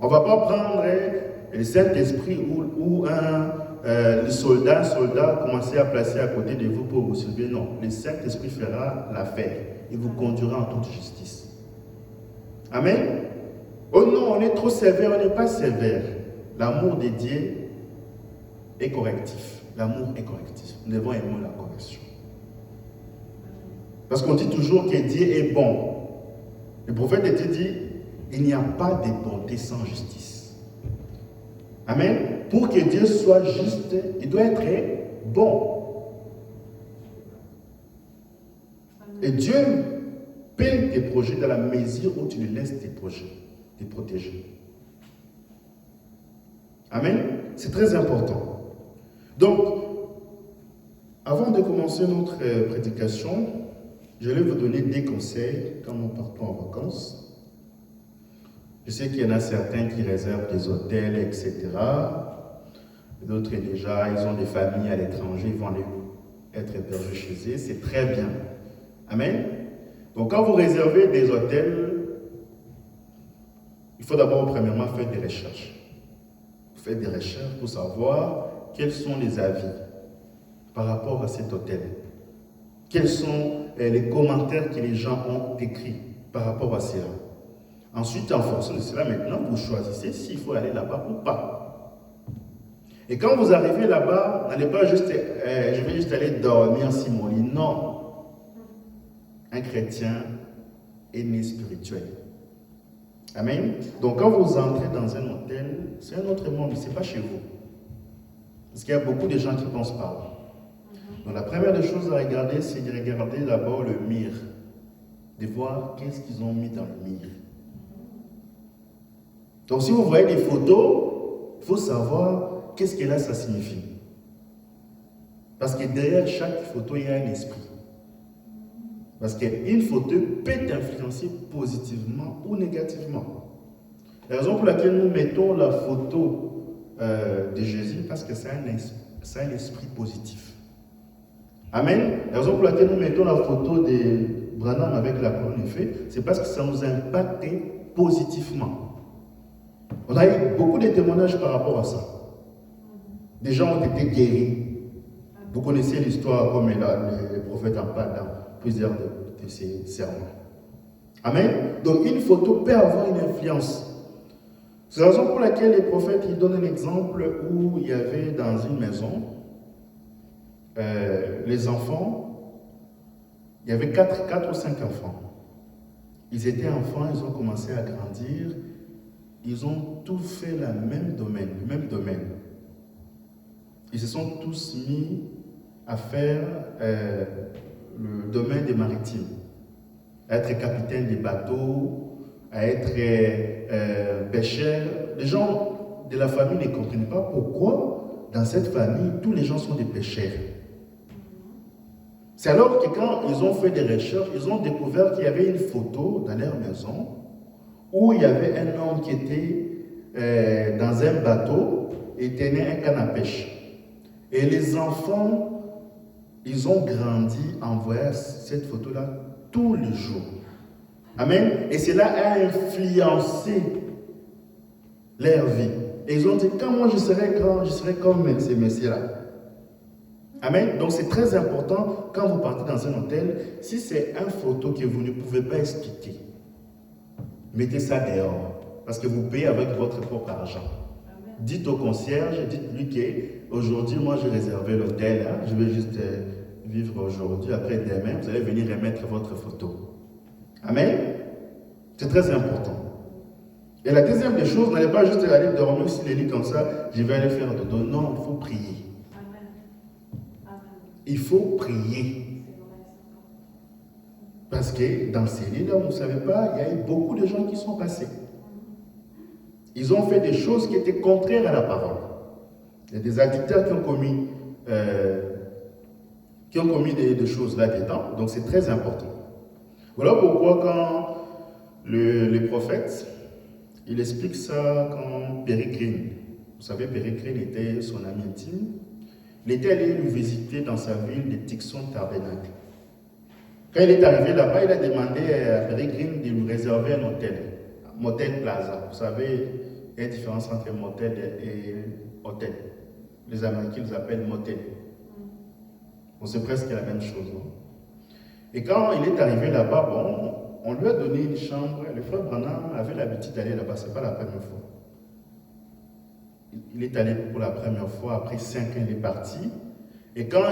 On ne va pas prendre le Saint-Esprit ou un soldat commencer à placer à côté de vous pour vous sauver. Non, le Saint-Esprit fera l'affaire. Il vous conduira en toute justice. Amen. Oh non, on est trop sévère, on n'est pas sévère. L'amour de Dieu est correctif. L'amour est correctif. Nous devons aimer la correction. Parce qu'on dit toujours que Dieu est bon. Le prophète de Dieu dit, il n'y a pas de bonté sans justice. Amen. Pour que Dieu soit juste, il doit être bon. Et Dieu paie tes projets dans la mesure où tu lui laisses tes projets, te protéger. Amen. C'est très important. Donc, avant de commencer notre prédication, je vais vous donner des conseils quand nous partons en vacances. Je sais qu'il y en a certains qui réservent des hôtels, etc. D'autres déjà, ils ont des familles à l'étranger, ils vont aller être hébergés chez eux. C'est très bien. Amen. Donc quand vous réservez des hôtels, il faut d'abord premièrement faire des recherches. Vous faites des recherches pour savoir quels sont les avis par rapport à cet hôtel. Quels sont les commentaires que les gens ont écrits par rapport à cela. Ensuite, en fonction de cela, maintenant, vous choisissez s'il faut aller là-bas ou pas. Et quand vous arrivez là-bas, n'allez pas juste, je vais juste aller dormir sur mon lit. Non. Un chrétien est né spirituel. Amen. Donc, quand vous entrez dans un hôtel, c'est un autre monde, ce n'est pas chez vous. Parce qu'il y a beaucoup de gens qui pensent par là. Donc, la première des choses à regarder, c'est de regarder d'abord le mire, de voir qu'est-ce qu'ils ont mis dans le mire. Donc, si vous voyez des photos, il faut savoir qu'est-ce que là ça signifie. Parce que derrière chaque photo, il y a un esprit. Parce qu'une photo peut t'influencer positivement ou négativement. La raison pour laquelle nous mettons la photo de Jésus, parce que c'est un esprit positif. Amen. La raison pour laquelle nous mettons la photo de Branham avec la couronne de feu, c'est parce que ça nous impacte positivement. On a eu beaucoup de témoignages par rapport à ça. Des gens ont été guéris. Vous connaissez l'histoire comme le prophète en parle dans plusieurs de ses sermons. Amen. Donc une photo peut avoir une influence. C'est la raison pour laquelle les prophètes ils donnent un exemple où il y avait dans une maison les enfants, il y avait 4 ou 5 enfants. Ils étaient enfants, ils ont commencé à grandir. Ils ont tous fait le même domaine. Ils se sont tous mis à faire le domaine des maritimes, à être capitaine des bateaux, à être pêcheur. Les gens de la famille ne comprennent pas pourquoi dans cette famille, tous les gens sont des pêcheurs. C'est alors que quand ils ont fait des recherches, ils ont découvert qu'il y avait une photo dans leur maison où il y avait un homme qui était dans un bateau et tenait un canne à pêche. Et les enfants, ils ont grandi en voyant cette photo-là tous les jours. Amen. Et cela a influencé leur vie. Et ils ont dit, quand moi je serai grand, je serai comme ces messieurs-là. Amen. Donc c'est très important quand vous partez dans un hôtel, si c'est une photo que vous ne pouvez pas expliquer, mettez ça dehors, parce que vous payez avec votre propre argent. Amen. Dites au concierge, dites-lui qu'aujourd'hui, moi j'ai réservé l'hôtel, hein, je vais juste vivre aujourd'hui, après demain, vous allez venir remettre votre photo. Amen. C'est très important. Et la deuxième des choses, n'allez pas juste aller dormir sur les lits comme ça, je vais aller faire dodo. Non, il faut prier. Amen. Amen. Il faut prier. Parce que dans ces lits-là, vous ne savez pas, il y a eu beaucoup de gens qui sont passés. Ils ont fait des choses qui étaient contraires à la parole. Il y a des addicteurs qui ont commis des choses là-dedans. Donc c'est très important. Voilà pourquoi quand le prophète, il explique ça quand Pérégrine, vous savez, Pérégrine était son ami intime, il était allé le visiter dans sa ville de Tixon Tabernacle. Quand il est arrivé là-bas, il a demandé à Peregrine de lui réserver un hôtel, Motel Plaza. Vous savez, il y a une différence entre motel et hôtel. Les Américains les appellent motel. Bon, c'est presque la même chose. Non? Et quand il est arrivé là-bas, bon, on lui a donné une chambre. Le frère Branham avait l'habitude d'aller là-bas, ce n'est pas la première fois. Il est allé pour la première fois, après 5 ans, il est parti. Et quand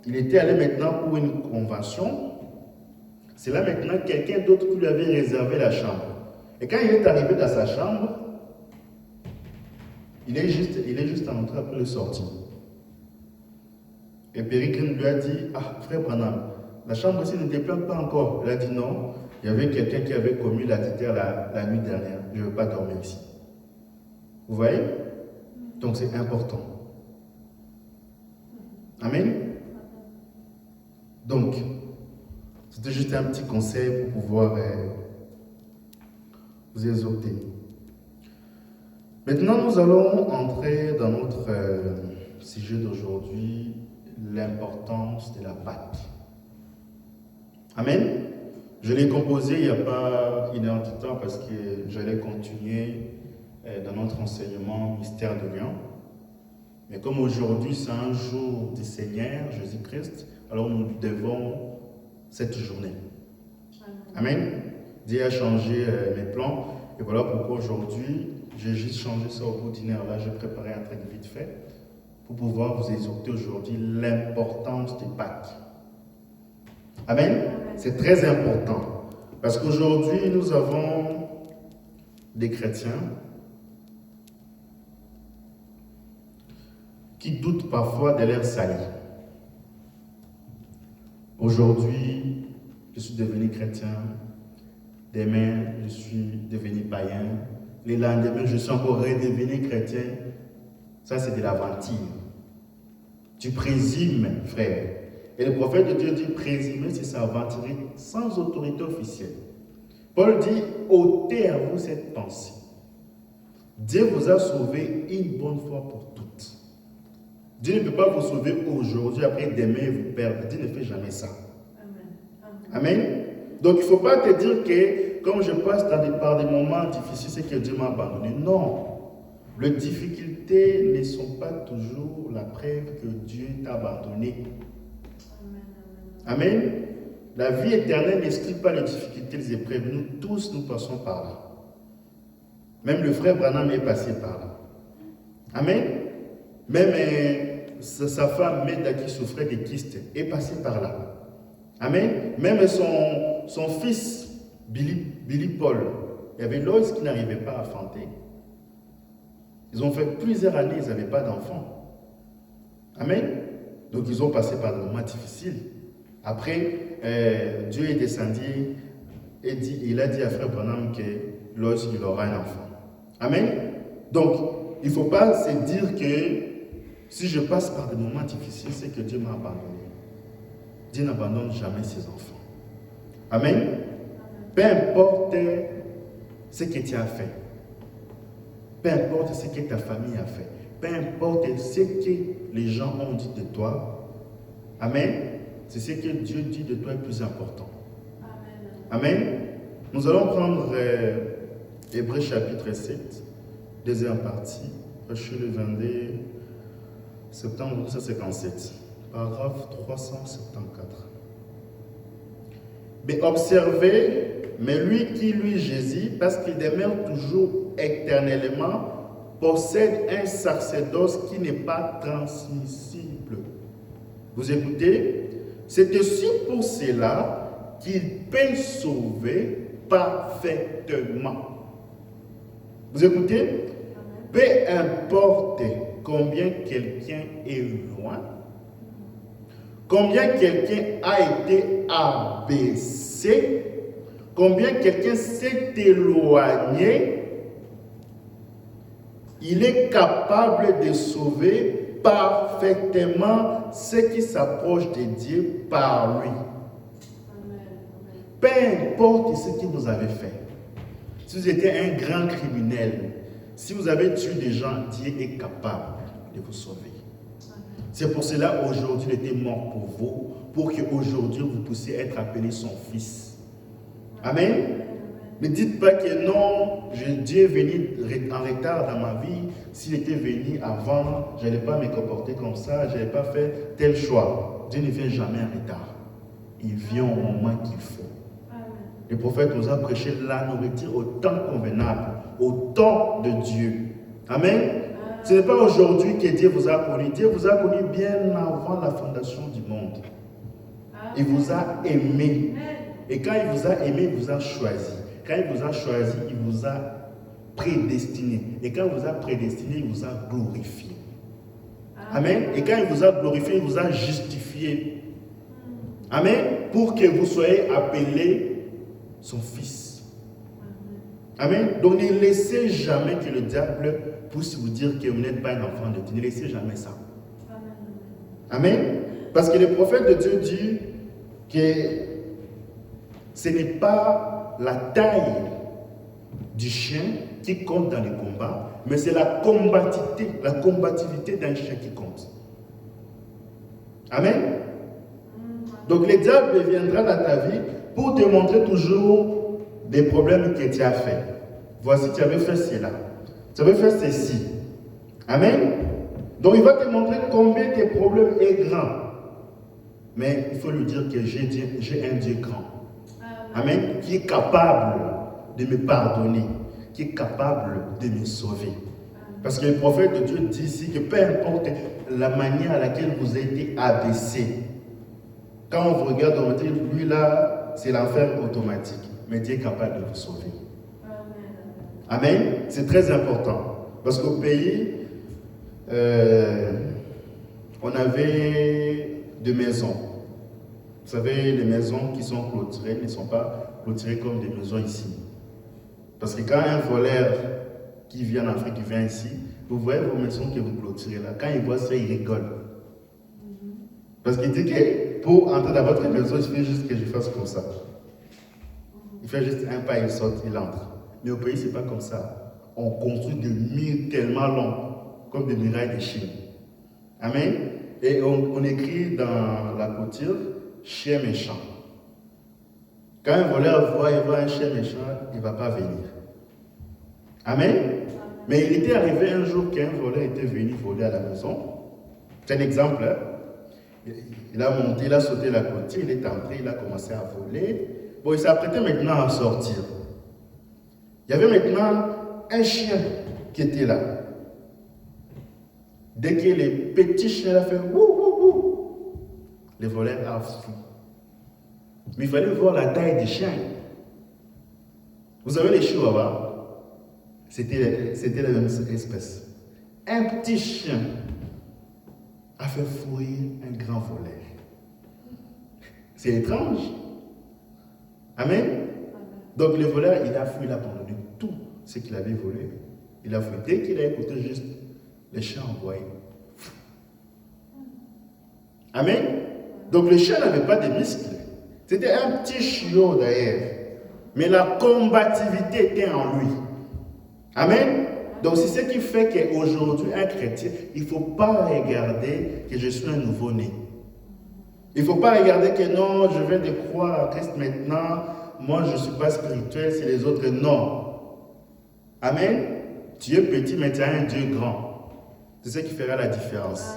il était allé maintenant pour une convention, c'est là maintenant quelqu'un d'autre qui lui avait réservé la chambre. Et quand il est arrivé dans sa chambre, il est juste entré après le sortir. Et Peregrine lui a dit, ah, frère Branham, la chambre ici ne te plaît pas encore. Il a dit non, il y avait quelqu'un qui avait commis l'adultère la nuit dernière. Je ne veux pas dormir ici. Vous voyez? Donc c'est important. Amen. Donc, c'était juste un petit conseil pour pouvoir vous exhorter. Maintenant, nous allons entrer dans notre sujet d'aujourd'hui, l'importance de la Pâque. Amen. Je l'ai composé il n'y a pas une heure de temps parce que j'allais continuer dans notre enseignement Mystère de Lyon. Mais comme aujourd'hui c'est un jour du Seigneur Jésus-Christ, alors nous devons cette journée. Amen. Dieu a changé mes plans et voilà pourquoi aujourd'hui j'ai juste changé ça au bout d'une heure. Là, j'ai préparé un truc vite fait pour pouvoir vous exhorter aujourd'hui l'importance des Pâques. Amen. C'est très important parce qu'aujourd'hui nous avons des chrétiens qui doutent parfois de leur salut. Aujourd'hui, je suis devenu chrétien. Demain, je suis devenu païen. Le lendemain, je suis encore redevenu chrétien. Ça, c'est de l'aventure. Tu présumes, frère. Et le prophète de Dieu dit, présumer, c'est s'aventurer sans autorité officielle. Paul dit, ôtez à vous cette pensée. Dieu vous a sauvé une bonne fois pour toutes. Dieu ne peut pas vous sauver aujourd'hui, après demain vous perdre. Dieu ne fait jamais ça. Amen. Amen. Donc il ne faut pas te dire que comme je passe par des moments difficiles, c'est que Dieu m'a abandonné. Non. Les difficultés ne sont pas toujours la preuve que Dieu t'a abandonné. Amen. Amen. La vie éternelle n'exclut pas les difficultés, les épreuves. Nous tous, nous passons par là. Même le frère Branham est passé par là. Amen. Même sa femme Meda qui souffrait de kystes est passée par là. Amen. Même son fils Billy Paul, il y avait Loïs qui n'arrivait pas à enfanter. Ils ont fait plusieurs années, ils n'avaient pas d'enfants. Amen. Donc ils ont passé par des moments difficiles. Après, Dieu est descendu et il a dit à frère Branham que Loïs il aura un enfant. Amen. Donc, il ne faut pas se dire que si je passe par des moments difficiles, c'est que Dieu m'a abandonné. Dieu n'abandonne jamais ses enfants. Amen. Peu importe ce que tu as fait. Peu importe ce que ta famille a fait. Peu importe ce que les gens ont dit de toi. Amen. C'est ce que Dieu dit de toi est plus important. Amen. Amen. Nous allons prendre Hébreux chapitre 7, deuxième partie, reçu le 22 septembre 1957, paragraphe 374. Mais observez, mais lui qui, lui, Jésus, parce qu'il demeure toujours éternellement, possède un sacerdoce qui n'est pas transmissible. Vous écoutez? C'est aussi pour cela qu'il peut sauver parfaitement. Vous écoutez? Peu importe combien quelqu'un est loin, combien quelqu'un a été abaissé, combien quelqu'un s'est éloigné, il est capable de sauver parfaitement ceux qui s'approchent de Dieu par lui. Peu importe ce que vous avez fait. Si vous étiez un grand criminel, si vous avez tué des gens, Dieu est capable de vous sauver. C'est pour cela aujourd'hui il était mort pour vous, pour qu'aujourd'hui vous puissiez être appelé son fils. Amen. Ne dites pas que non, Dieu est venu en retard dans ma vie. S'il était venu avant, je n'allais pas me comporter comme ça, je n'allais pas faire tel choix. Dieu ne vient jamais en retard. Il vient au moment qu'il faut. Le prophète nous a prêché la nourriture au temps convenable, au temps de Dieu. Amen. Ce n'est pas aujourd'hui que Dieu vous a connu. Dieu vous a connu bien avant la fondation du monde. Il vous a aimé. Et quand il vous a aimé, il vous a choisi. Quand il vous a choisi, il vous a prédestiné. Et quand il vous a prédestiné, il vous a glorifié. Amen. Et quand il vous a glorifié, il vous a justifié. Amen. Pour que vous soyez appelé son fils. Amen. Donc ne laissez jamais que le diable puisse vous dire que vous n'êtes pas un enfant de Dieu. Ne laissez jamais ça. Amen. Parce que le prophète de Dieu dit que ce n'est pas la taille du chien qui compte dans les combats, mais c'est la combativité d'un chien qui compte. Amen. Donc le diable viendra dans ta vie pour te montrer toujours des problèmes que tu as fait. Voici, tu avais fait cela. Tu avais fait ceci. Amen. Donc il va te montrer combien tes problèmes est grand. Mais il faut lui dire que j'ai un Dieu grand. Amen. Qui est capable de me pardonner, qui est capable de me sauver. Parce que le prophète de Dieu dit ici que peu importe la manière à laquelle vous avez été abaissé, quand on vous regarde, on dit, lui là, c'est l'enfer automatique. Mais Dieu est capable de vous sauver. Amen. C'est très important. Parce qu'au pays, on avait des maisons. Vous savez, les maisons qui sont clôturées ne sont pas clôturées comme des maisons ici. Parce que quand un voleur qui vient en Afrique, qui vient ici, vous voyez vos maisons que vous clôturez là. Quand il voit ça, il rigole. Parce qu'il dit que pour entrer dans votre maison, il suffit juste que je fasse comme ça. Il fait juste un pas, il saute, il entre. Mais au pays, ce n'est pas comme ça. On construit des murs tellement longs, comme des murailles de Chine. Amen. Et on écrit dans la clôture, chien méchant. Quand un voleur voit un chien méchant, il ne va pas venir. Amen. Mais il était arrivé un jour qu'un voleur était venu voler à la maison. C'est un exemple. Hein? Il a monté, il a sauté la clôture, il est entré, il a commencé à voler. Bon, il s'apprêtait maintenant à sortir. Il y avait maintenant un chien qui était là. Dès que le petit chien a fait wouh, wouh, wouh, le voleur a fui. Mais il fallait voir la taille des chiens. Vous savez les chihuahuas, c'était la même espèce. Un petit chien a fait fuir un grand voleur. C'est étrange. Amen. Donc le voleur, il a fui, il a abandonné tout ce qu'il avait volé. Il a fui. Dès qu'il a écouté juste le chien envoyé. Amen. Donc le chien n'avait pas de muscles. C'était un petit chiot d'ailleurs. Mais la combativité était en lui. Amen. Donc c'est ce qui fait qu'aujourd'hui, un chrétien, il ne faut pas regarder que je suis un nouveau-né. Il ne faut pas regarder que non, je viens de croire à Christ maintenant, moi je ne suis pas spirituel, c'est les autres. Non. Amen. Tu es petit, mais tu as un Dieu grand. C'est ce qui fera la différence.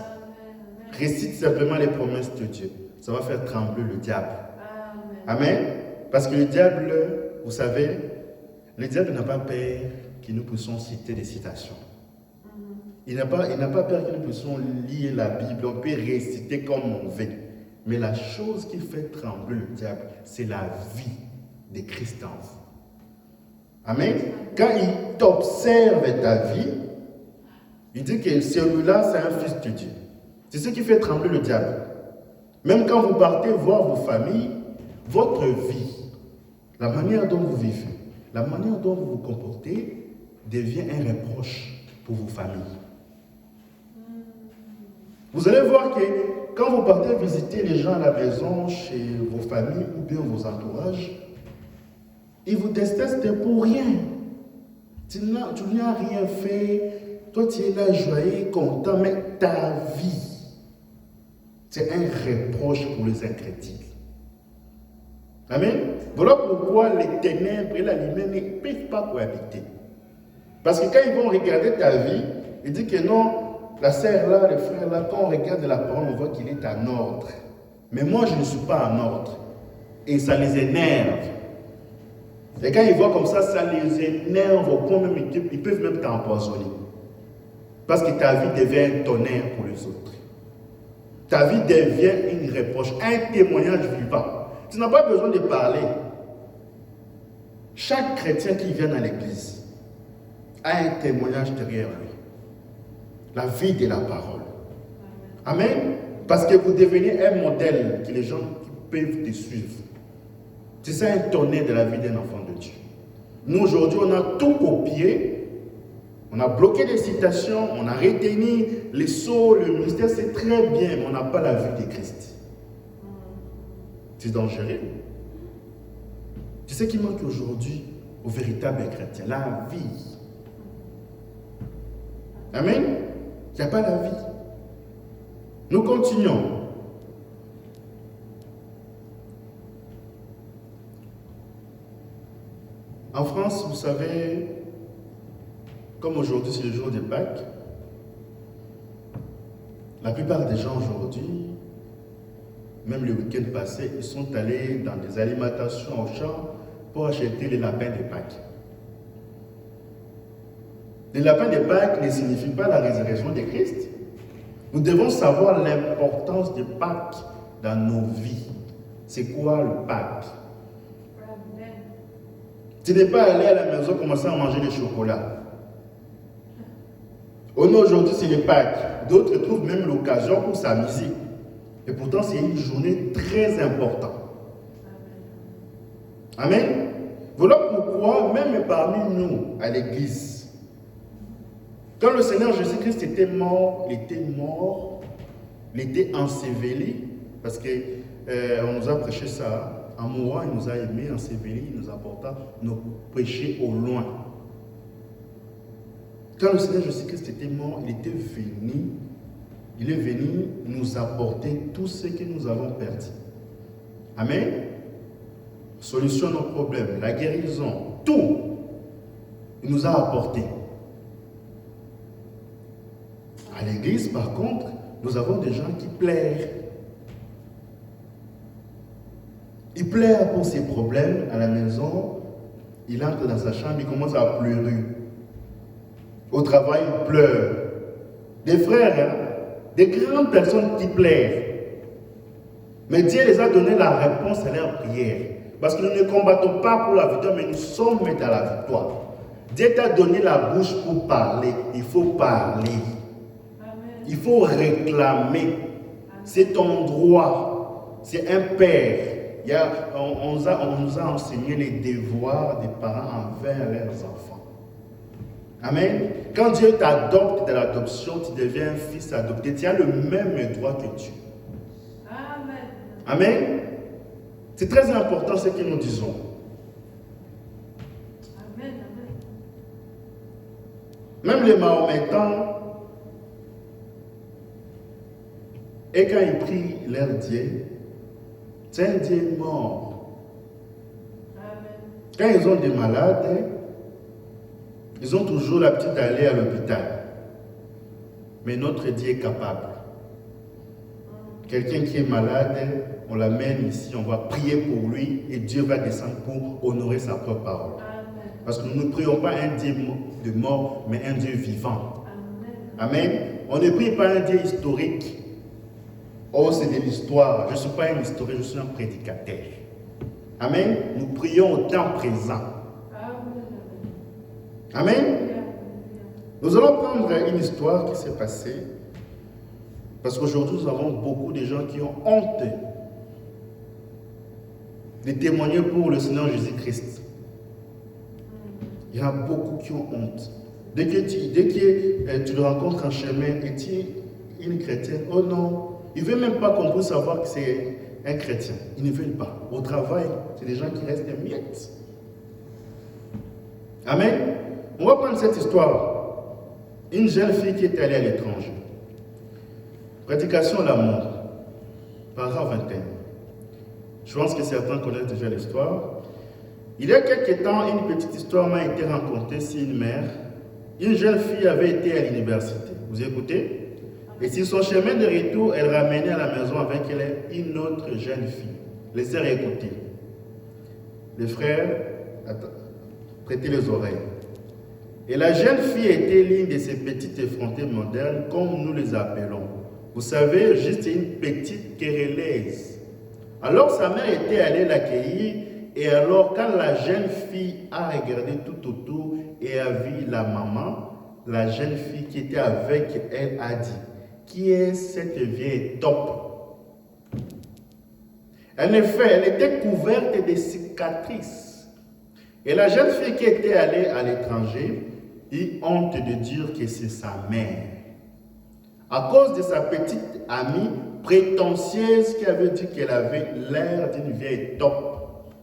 Récite simplement les promesses de Dieu. Ça va faire trembler le diable. Amen. Parce que le diable, vous savez, le diable n'a pas peur que nous puissions citer des citations. Il n'a pas peur que nous puissions lire la Bible. On peut réciter comme on veut. Mais la chose qui fait trembler le diable, c'est la vie de Christ en vous. Amen. Quand il t'observe ta vie, il dit que celui-là, c'est un fils de Dieu. C'est ce qui fait trembler le diable. Même quand vous partez voir vos familles, votre vie, la manière dont vous vivez, la manière dont vous vous comportez, devient un reproche pour vos familles. Vous allez voir que quand vous partez visiter les gens à la maison, chez vos familles ou bien vos entourages, ils vous détestent pour rien. Tu n'as rien fait. Toi, tu es là joyeux, content, mais ta vie C'est un reproche pour les incrédules. Amen. Voilà pourquoi les ténèbres et la lumière ne peuvent pas cohabiter. Parce que quand ils vont regarder ta vie, ils disent que non, la sœur là, le frère là, quand on regarde la parole, on voit qu'il est en ordre. Mais moi, je ne suis pas en ordre. Et ça les énerve. Et quand ils voient comme ça les énerve au point même, ils peuvent même t'empoisonner. Parce que ta vie devient un tonnerre pour les autres. Ta vie devient une reproche, un témoignage vivant. Tu n'as pas besoin de parler. Chaque chrétien qui vient dans l'église a un témoignage derrière lui. La vie de la parole. Amen. Parce que vous devenez un modèle que les gens peuvent te suivre. C'est ça un tonnerre de la vie d'un enfant de Dieu. Nous aujourd'hui, on a tout copié. On a bloqué les citations, on a retenu les sceaux, le mystère, c'est très bien, mais on n'a pas la vie de Christ. C'est dangereux. C'est ce qui manque aujourd'hui aux véritables chrétiens, la vie. Amen. Il n'y a pas la vie. Nous continuons. En France, vous savez, comme aujourd'hui c'est le jour de Pâques, la plupart des gens aujourd'hui, même le week-end passé, ils sont allés dans des alimentations au champ pour acheter les lapins de Pâques. Les lapins de Pâques ne signifient pas la résurrection de Christ. Nous devons savoir l'importance de Pâques dans nos vies. C'est quoi le Pâques? Tu n'es pas allé à la maison commencer à manger des chocolats. Aujourd'hui, c'est les Pâques. D'autres trouvent même l'occasion pour s'amuser. Et pourtant, c'est une journée très importante. Amen. Voilà pourquoi, même parmi nous, à l'église, quand le Seigneur Jésus-Christ était mort, il était enseveli, parce qu'on nous a prêché ça. En mourant, il nous a aimés, enseveli, il nous apporta nos péchés au loin. Quand le Seigneur Jésus-Christ était mort, il est venu nous apporter tout ce que nous avons perdu. Amen. Solution à nos problèmes, la guérison, tout, il nous a apporté. À l'église, par contre, nous avons des gens qui pleurent. Il pleure pour ses problèmes à la maison, il entre dans sa chambre, il commence à pleurer. Au travail, il pleure. Des frères, hein, des grandes personnes qui pleurent. Mais Dieu les a donné la réponse à leur prière. Parce que nous ne combattons pas pour la victoire, mais nous sommes dans la victoire. Dieu t'a donné la bouche pour parler. Il faut parler. Amen. Il faut réclamer. C'est ton droit. C'est un père. On nous a enseigné les devoirs des parents envers leurs enfants. Amen. Quand Dieu t'adopte de l'adoption, tu deviens un fils adopté. Tu as le même droit que Dieu. Amen. Amen. C'est très important ce que nous disons. Amen. Même les Mahométans, et quand ils prient leur Dieu, c'est un Dieu mort. Amen. Quand ils ont des malades, ils ont toujours l'habitude d'aller à l'hôpital. Mais notre Dieu est capable. Quelqu'un qui est malade, on l'amène ici, on va prier pour lui et Dieu va descendre pour honorer sa propre parole. Amen. Parce que nous ne prions pas un Dieu de mort, mais un Dieu vivant. Amen. Amen. On ne prie pas un Dieu historique. Oh, c'est de l'histoire. Je ne suis pas un historien, je suis un prédicateur. Amen. Nous prions au temps présent. Amen. Nous allons prendre une histoire qui s'est passée. Parce qu'aujourd'hui, nous avons beaucoup de gens qui ont honte de témoigner pour le Seigneur Jésus-Christ. Il y a beaucoup qui ont honte. Dès que tu le rencontres en chemin et tu es une chrétienne, oh non, ils ne veulent même pas qu'on puisse savoir que c'est un chrétien. Ils ne veulent pas. Au travail, c'est des gens qui restent des miettes. Amen. On va prendre cette histoire. Une jeune fille qui est allée à l'étranger. Prédication à l'amour. paragraphe 21. Je pense que certains connaissent déjà l'histoire. Il y a quelques temps, une petite histoire m'a été racontée sur une mère. Une jeune fille avait été à l'université. Vous écoutez? Et sur son chemin de retour, elle ramenait à la maison avec elle une autre jeune fille. Laissez écouter. Les frères, prêtez les oreilles. Et la jeune fille était l'une de ces petites effrontées modernes, comme nous les appelons. Vous savez, juste une petite querelleuse. Alors sa mère était allée l'accueillir, et alors quand la jeune fille a regardé tout autour et a vu la maman, la jeune fille qui était avec elle a dit, « Qui est cette vieille top ?» En effet, elle était couverte de cicatrices. Et la jeune fille qui était allée à l'étranger eut honte de dire que c'est sa mère. À cause de sa petite amie prétentieuse qui avait dit qu'elle avait l'air d'une vieille top.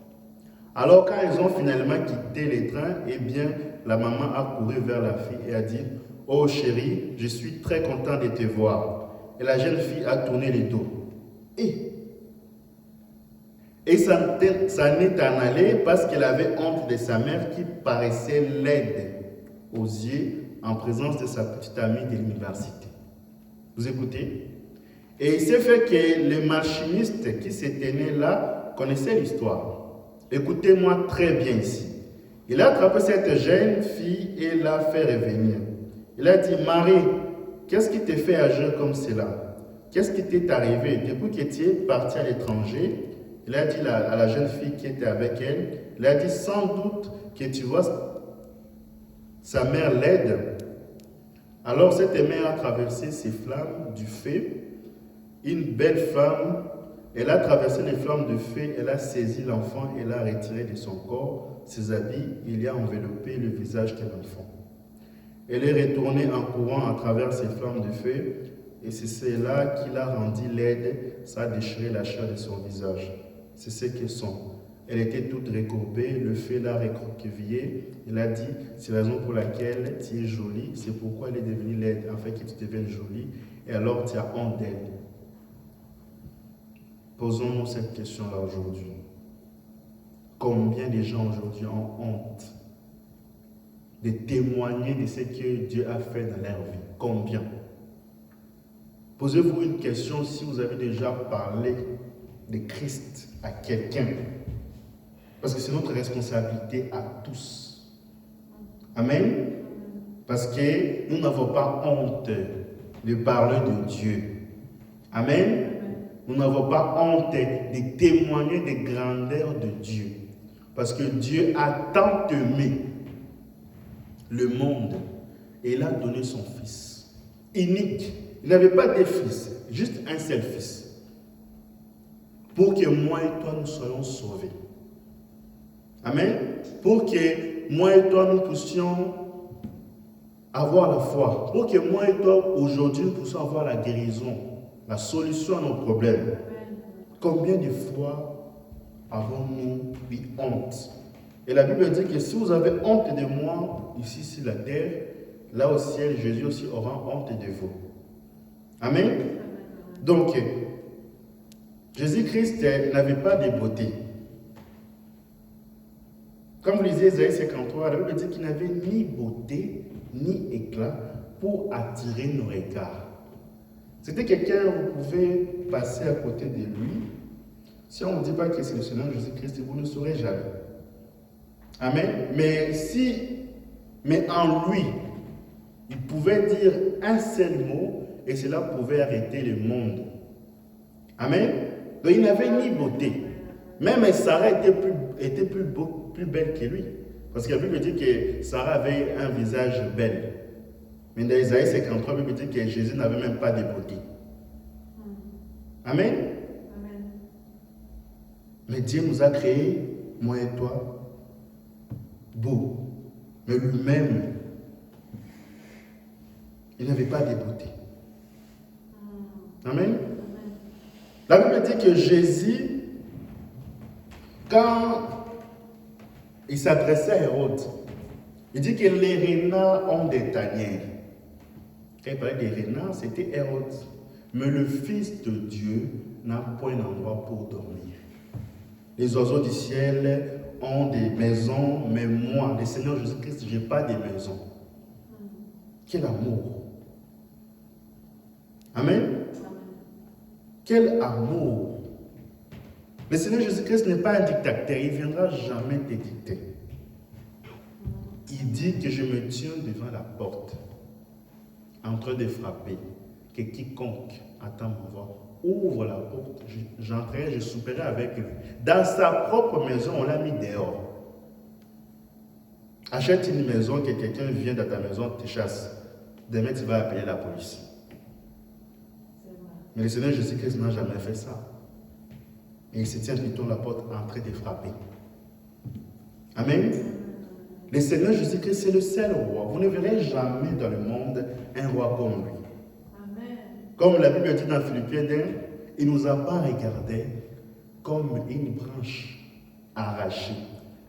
Alors quand ils ont finalement quitté les trains, eh bien, la maman a couru vers la fille et a dit, « Oh chérie, je suis très content de te voir. » Et la jeune fille a tourné le dos. Et ça n'est en allé parce qu'elle avait honte de sa mère qui paraissait laide aux yeux en présence de sa petite amie de l'université. Vous écoutez? Et il s'est fait que le machiniste qui se tenait là connaissait l'histoire. Écoutez-moi très bien ici. Il a attrapé cette jeune fille et l'a fait revenir. Il a dit, Marie, qu'est-ce qui te fait agir comme cela? Qu'est-ce qui t'est arrivé depuis que tu es partie à l'étranger? Il a dit à la jeune fille qui était avec elle, il a dit, sans doute que tu vois sa mère laide. Alors cette mère a traversé ces flammes du feu. Une belle femme, elle a traversé les flammes de feu, elle a saisi l'enfant et l'a retiré de son corps, ses habits, il y a enveloppé le visage de l'enfant. Elle est retournée en courant à travers ces flammes de feu et c'est cela qui l'a rendue laide, ça a déchiré la chair de son visage. C'est ce qu'elles sont. Elle était toute recourbée, le feu l'a recroquevillée. Il a dit, c'est la raison pour laquelle tu es jolie, c'est pourquoi elle est devenue laide, afin que tu deviennes jolie, et alors tu as honte d'elle. Posons-nous cette question-là aujourd'hui. Combien de gens aujourd'hui ont honte de témoigner de ce que Dieu a fait dans leur vie? Combien? Posez-vous une question si vous avez déjà parlé de Christ à quelqu'un. Parce que c'est notre responsabilité à tous. Amen. Parce que nous n'avons pas honte de parler de Dieu. Amen. Nous n'avons pas honte de témoigner des grandeurs de Dieu. Parce que Dieu a tant aimé le monde et il a donné son Fils unique. Il n'avait pas de fils, juste un seul Fils. Pour que moi et toi nous soyons sauvés. Amen. Pour que moi et toi nous puissions avoir la foi. Pour que moi et toi aujourd'hui nous puissions avoir la guérison, la solution à nos problèmes. Combien de fois avons-nous eu honte? Et la Bible dit que si vous avez honte de moi ici sur la terre, là au ciel, Jésus aussi aura honte de vous. Amen. Donc, Jésus-Christ n'avait pas de beauté. Comme vous lisez Isaïe 53, la Bible dit qu'il n'avait ni beauté, ni éclat pour attirer nos regards. C'était quelqu'un, vous pouvez passer à côté de lui. Si on ne dit pas que c'est le Seigneur Jésus-Christ, vous ne saurez jamais. Amen. Mais en lui, il pouvait dire un seul mot et cela pouvait arrêter le monde. Amen. Donc il n'avait ni beauté. Même Sarah était plus belle que lui. Parce que la Bible dit que Sarah avait un visage belle. Mais dans Isaïe 53, la Bible dit que Jésus n'avait même pas de beauté. Amen. Amen. Mais Dieu nous a créés, moi et toi, beaux. Mais lui-même, il n'avait pas de beauté. Amen. La Bible dit que Jésus, quand il s'adressait à Hérode, il dit que les renards ont des tanières. Quand il parlait des renards, c'était Hérode. Mais le Fils de Dieu n'a point d'endroit pour dormir. Les oiseaux du ciel ont des maisons, mais moi, le Seigneur Jésus-Christ, je n'ai pas de maison. Quel amour! Amen. Quel amour! Le Seigneur Jésus-Christ n'est pas un dictateur, il ne viendra jamais te dicter. Il dit que je me tiens devant la porte, en train de frapper, que quiconque attend ma voix, ouvre la porte, j'entrerai, je souperai avec lui. Dans sa propre maison, on l'a mis dehors. Achète une maison, que quelqu'un vient dans ta maison, te chasse. Demain, tu vas appeler la police. Mais le Seigneur Jésus-Christ n'a jamais fait ça. Et il se tient plutôt la porte en train de frapper. Amen. Le Seigneur Jésus-Christ, c'est le seul roi. Vous ne verrez jamais dans le monde un roi comme lui. Amen. Comme la Bible dit dans Philippiens 1, il ne nous a pas regardés comme une branche arrachée.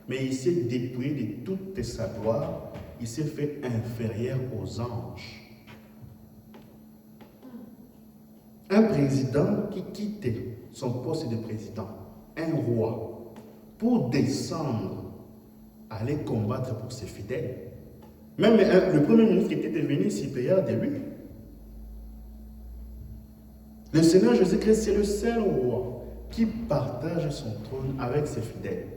Mais il s'est dépouillé de toute sa gloire. Il s'est fait inférieur aux anges. Un président qui quittait son poste de président, un roi, pour descendre, aller combattre pour ses fidèles. Même le premier ministre était devenu supérieur de lui. Le Seigneur Jésus-Christ, c'est le seul roi qui partage son trône avec ses fidèles.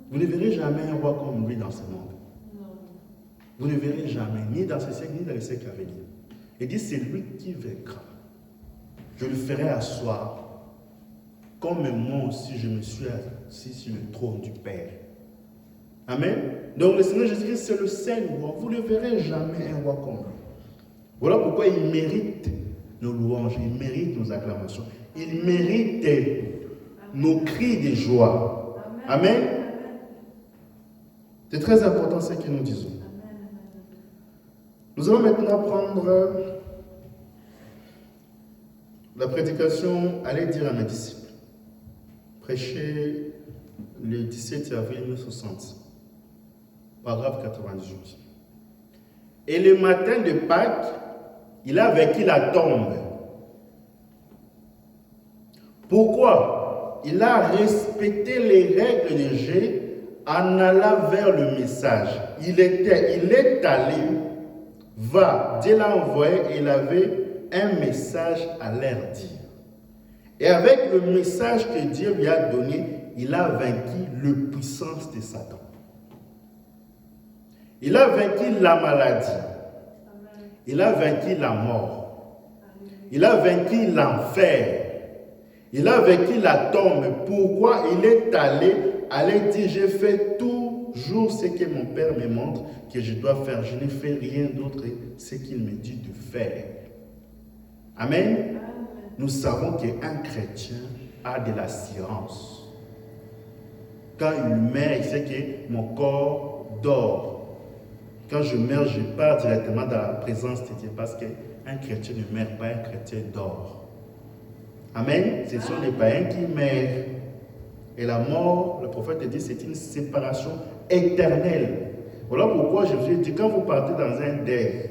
Vous ne verrez jamais un roi comme lui dans ce monde. Vous ne verrez jamais, ni dans ce siècle, ni dans le siècle à venir. Il dit, c'est lui qui vaincra. Je le ferai asseoir, comme moi aussi je me suis assis sur le trône du Père. Amen. Donc le Seigneur Jésus-Christ, c'est le seul roi. Vous ne verrez jamais un roi comme lui. Voilà pourquoi il mérite nos louanges, il mérite nos acclamations, il mérite nos cris de joie. Amen. C'est très important ce que nous disons. Nous allons maintenant prendre la prédication, aller dire à mes disciples. Prêcher le 17 avril 1960, paragraphe 98. Et le matin de Pâques, il a vaincu la tombe. Pourquoi? Il a respecté les règles de Dieu en allant vers le message. Il est allé, va, Dieu l'a envoyé et il avait un message à leur dire. Et avec le message que Dieu lui a donné, il a vaincu la puissance de Satan. Il a vaincu la maladie. Il a vaincu la mort. Il a vaincu l'enfer. Il a vaincu la tombe. Pourquoi? Il est allé dire, j'ai fait toujours ce que mon Père me montre que je dois faire. Je ne fais rien d'autre que ce qu'il me dit de faire. Amen. Nous savons qu'un chrétien a de l'assurance. Quand il meurt, il sait que mon corps dort. Quand je meurs, je pars directement dans la présence de Dieu parce qu'un chrétien ne meurt pas, un chrétien dort. Amen. Ce sont les païens qui meurent. Et la mort, le prophète dit, c'est une séparation éternelle. Voilà pourquoi je vous ai dit, quand vous partez dans un deuil,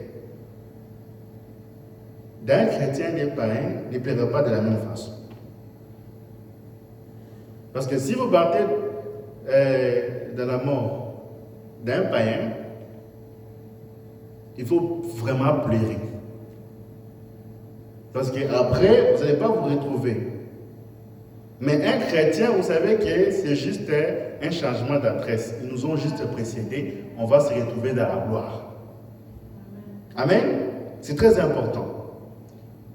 d'un chrétien et d'un païen ne plaira pas de la même façon. Parce que si vous partez dans la mort d'un païen, il faut vraiment pleurer. Parce qu'après, vous n'allez pas vous retrouver. Mais un chrétien, vous savez que c'est juste un changement d'adresse. Ils nous ont juste précédés. On va se retrouver dans la gloire. Amen. C'est très important.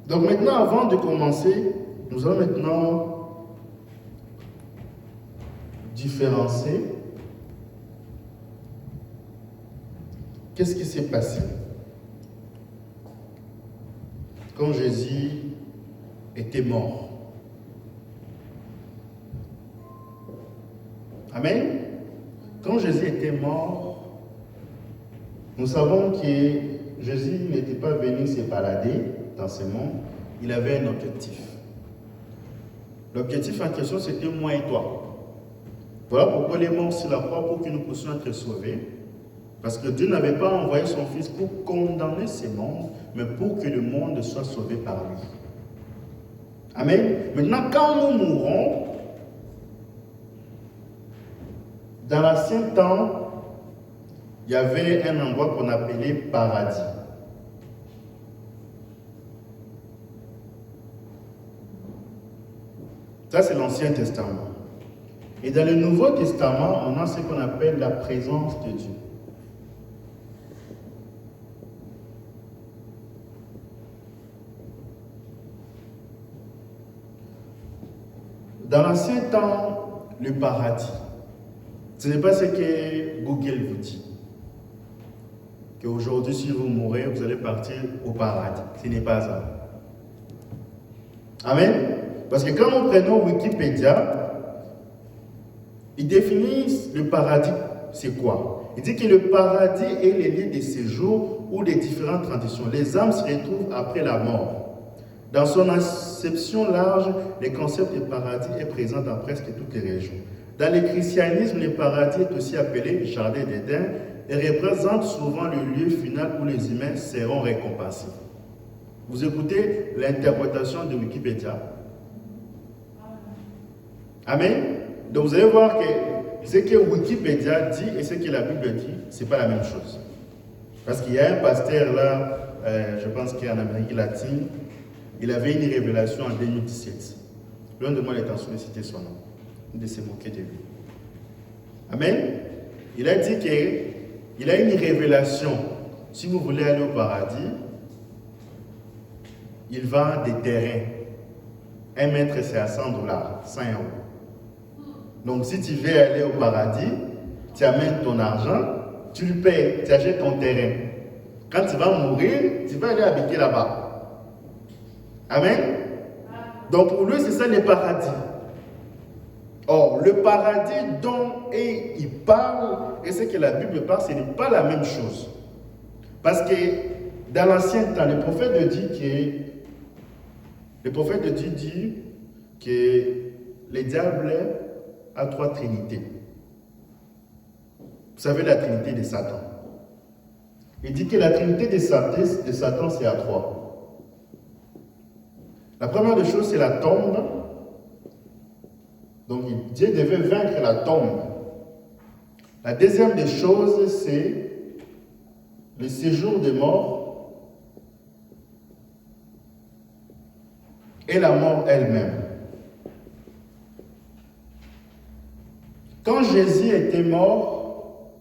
Donc maintenant, avant de commencer, nous allons maintenant différencier. Qu'est-ce qui s'est passé quand Jésus était mort? Amen. Quand Jésus était mort, nous savons que Jésus n'était pas venu se balader dans ce monde, il avait un objectif. L'objectif en question, c'était moi et toi. Voilà pourquoi il est mort sur la croix, pour que nous puissions être sauvés. Parce que Dieu n'avait pas envoyé son Fils pour condamner ce monde, mais pour que le monde soit sauvé par lui. Amen. Maintenant, quand nous mourrons, dans l'ancien temps, il y avait un endroit qu'on appelait paradis. Ça, c'est l'Ancien Testament. Et dans le Nouveau Testament, on a ce qu'on appelle la présence de Dieu. Dans l'ancien temps, le paradis, ce n'est pas ce que Google vous dit. Qu'aujourd'hui, si vous mourrez, vous allez partir au paradis. Ce n'est pas ça. Amen. Parce que quand nous prenons Wikipédia, ils définissent le paradis, c'est quoi? Il dit que le paradis est le lieu de séjour ou des différentes traditions. Les âmes se retrouvent après la mort. Dans son acception large, le concept de paradis est présent dans presque toutes les régions. Dans le christianisme, le paradis est aussi appelé jardin d'Éden et représente souvent le lieu final où les humains seront récompensés. Vous écoutez l'interprétation de Wikipédia. Amen. Donc vous allez voir que ce que Wikipédia dit et ce que la Bible dit, ce n'est pas la même chose. Parce qu'il y a un pasteur là, je pense qu'en Amérique latine, il avait une révélation en 2017. L'un de moi est en sollicité son nom. Il de se moquer de lui. Amen. Il a dit qu'il a une révélation. Si vous voulez aller au paradis, il vend des terrains. 1 mètre, c'est à $100, 100 €. Donc, si tu veux aller au paradis, tu amènes ton argent, tu le payes, tu achètes ton terrain. Quand tu vas mourir, tu vas aller habiter là-bas. Amen. Donc, pour lui, c'est ça le paradis. Or, le paradis dont il parle et ce que la Bible parle, ce n'est pas la même chose. Parce que dans l'ancien temps, le prophète de Dieu dit que le diable a 3 trinités. Vous savez la trinité de Satan. Il dit que la trinité de Satan, c'est à 3. La première des choses, c'est la tombe. Donc, Dieu devait vaincre la tombe. La deuxième des choses, c'est le séjour des morts et la mort elle-même. Quand Jésus était mort,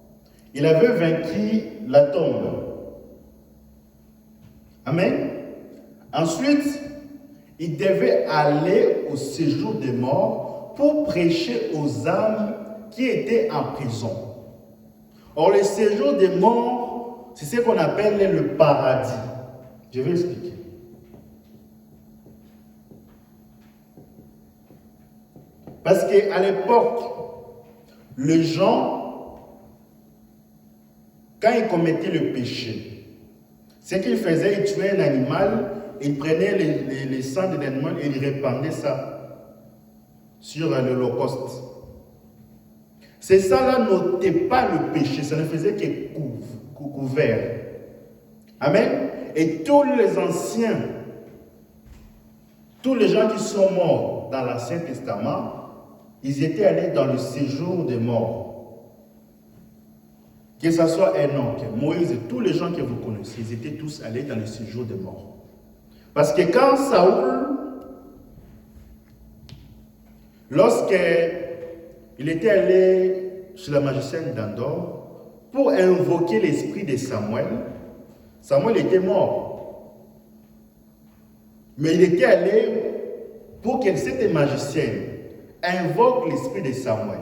il avait vaincu la tombe. Amen. Ensuite, il devait aller au séjour des morts pour prêcher aux âmes qui étaient en prison. Or, le séjour des morts, c'est ce qu'on appelle le paradis. Je vais expliquer. Parce qu'à l'époque, les gens, quand ils commettaient le péché, ce qu'ils faisaient, ils tuaient un animal, ils prenaient les sangs de l'animal et ils répandaient ça sur l'Holocauste. Ces sangs-là n'ôtaient pas le péché, ça ne faisait que couvert. Amen. Et tous les anciens, tous les gens qui sont morts dans l'Ancien Testament, ils étaient allés dans le séjour des morts. Que ce soit Enoch, Moïse et tous les gens que vous connaissez, ils étaient tous allés dans le séjour des morts. Parce que quand Saoul, lorsqu'il était allé chez la magicienne d'Endor pour invoquer l'esprit de Samuel, Samuel était mort. Mais il était allé pour que cette magicienne invoque l'esprit de Samuel.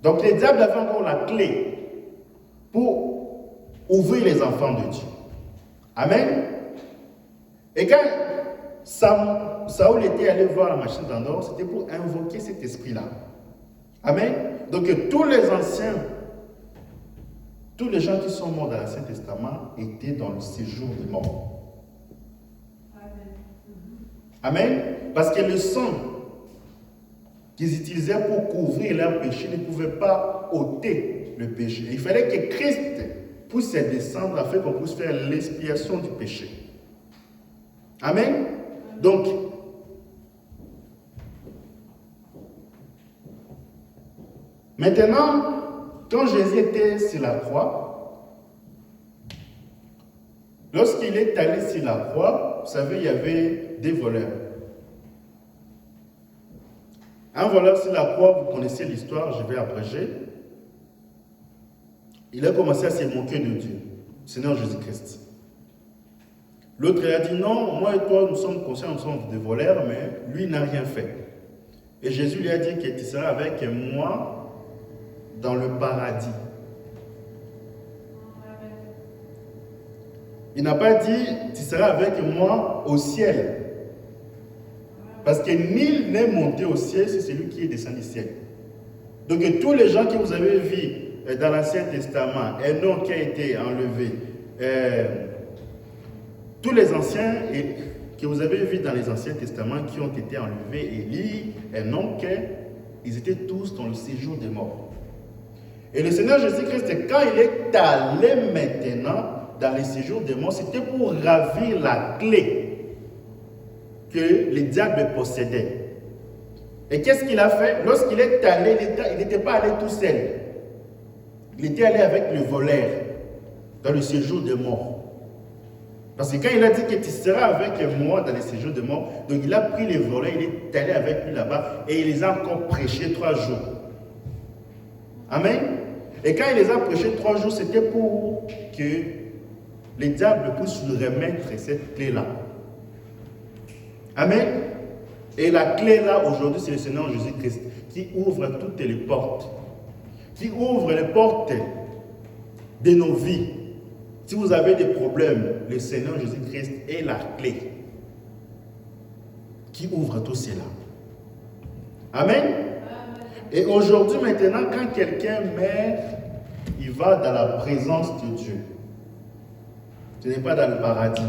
Donc le diable avait encore la clé pour ouvrir les enfants de Dieu. Amen. Et quand Saoul était allé voir la machine d'Endor, c'était pour invoquer cet esprit-là. Amen. Donc tous les anciens, tous les gens qui sont morts dans l'Ancien Testament étaient dans le séjour des morts. Amen. Parce que le sang qu'ils utilisaient pour couvrir leur péché ne pouvait pas ôter le péché. Il fallait que Christ puisse descendre afin qu'on puisse faire l'expiation du péché. Amen. Donc, Maintenant, quand Jésus était sur la croix, lorsqu'il est allé sur la croix, vous savez, il y avait des voleurs. Un voleur sur la croix, vous connaissez l'histoire, je vais abréger. Il a commencé à se moquer de Dieu, Seigneur Jésus-Christ. L'autre, il a dit non, moi et toi, nous sommes conscients, nous sommes des voleurs, mais lui n'a rien fait. Et Jésus lui a dit que tu seras avec moi dans le paradis. Il n'a pas dit tu seras avec moi au ciel. Parce que nul n'est monté au ciel, c'est celui qui est descendu du ciel. Donc tous les gens que vous avez vus dans l'Ancien Testament, Enoch qui a été enlevé, tous les anciens que vous avez vus dans les Anciens Testaments qui ont été enlevés, Élie, Enoch, ils étaient tous dans le séjour des morts. Et le Seigneur Jésus-Christ, quand il est allé maintenant dans les séjours des morts, c'était pour ravir la clé que le diable possédait. Et qu'est-ce qu'il a fait? Lorsqu'il est allé, il n'était pas allé tout seul. Il était allé avec le voleur dans le séjour des morts. Parce que quand il a dit que tu seras avec moi dans les séjours des morts, donc il a pris les voleurs, il est allé avec lui là-bas et il les a encore prêchés 3 jours. Amen. Et quand il les a prêchés 3 jours, c'était pour que les diables puissent lui remettre cette clé-là. Amen. Et la clé là, aujourd'hui, c'est le Seigneur Jésus-Christ qui ouvre toutes les portes. Qui ouvre les portes de nos vies. Si vous avez des problèmes, le Seigneur Jésus-Christ est la clé qui ouvre tout cela. Amen. Et aujourd'hui, maintenant, quand quelqu'un meurt, il va dans la présence de Dieu. Ce n'est pas dans le paradis.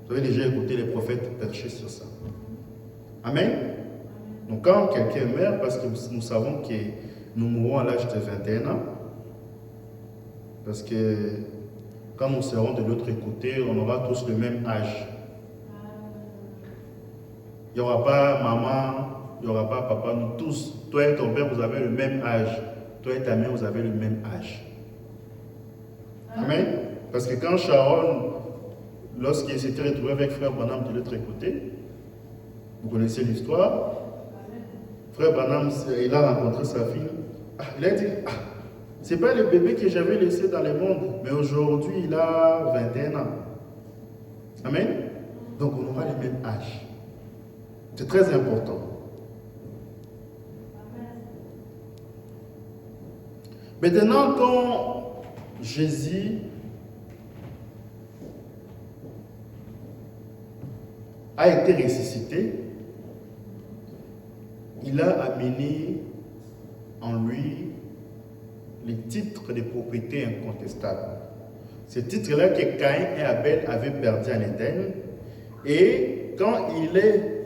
Vous avez déjà écouté les prophètes percher sur ça. Amen. Donc quand quelqu'un meurt, parce que nous savons que nous mourrons à l'âge de 21 ans, parce que quand nous serons de l'autre côté, on aura tous le même âge. Il n'y aura pas maman, il n'y aura pas papa, nous tous, toi et ton père, vous avez le même âge. Toi et ta mère, vous avez le même âge. Amen. Parce que quand Sharon, lorsqu'il s'était retrouvé avec frère Branham de l'autre côté, vous connaissez l'histoire, frère Branham, il a rencontré sa fille. Il a dit, c'est pas le bébé que j'avais laissé dans le monde, mais aujourd'hui il a 21 ans. Amen. Donc on aura le même âge. C'est très important. Maintenant, quand Jésus a été ressuscité, il a amené en lui les titres de propriété incontestables. Ces titres-là que Caïn et Abel avaient perdu en Éden. Et quand il est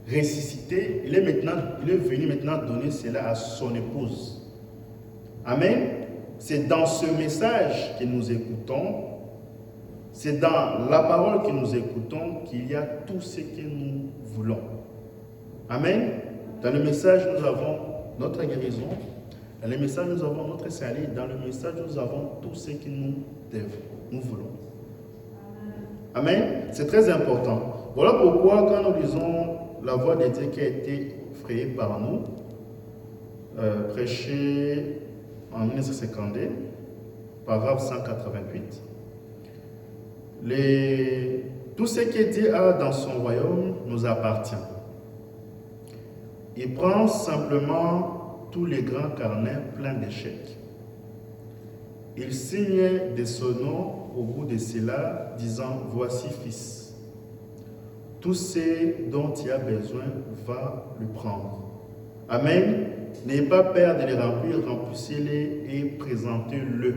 ressuscité, il est venu maintenant donner cela à son épouse. Amen. C'est dans ce message que nous écoutons, c'est dans la parole que nous écoutons qu'il y a tout ce que nous voulons. Amen. Dans le message, nous avons notre guérison. Dans le message, nous avons notre salut. Dans le message, nous avons tout ce que nous voulons. Amen. C'est très important. Voilà pourquoi quand nous lisons la voix de Dieu qui a été frayée par nous, prêchée en 1952, paragraphe 188, tout ce que Dieu a dans son royaume nous appartient. Il prend simplement tous les grands carnets pleins d'échecs. Il signe de son nom au bout de cela, disant « Voici, fils. Tout ce dont tu as besoin va le prendre. » Amen. N'ayez pas peur de les remplir, remplissez-les et présentez-le.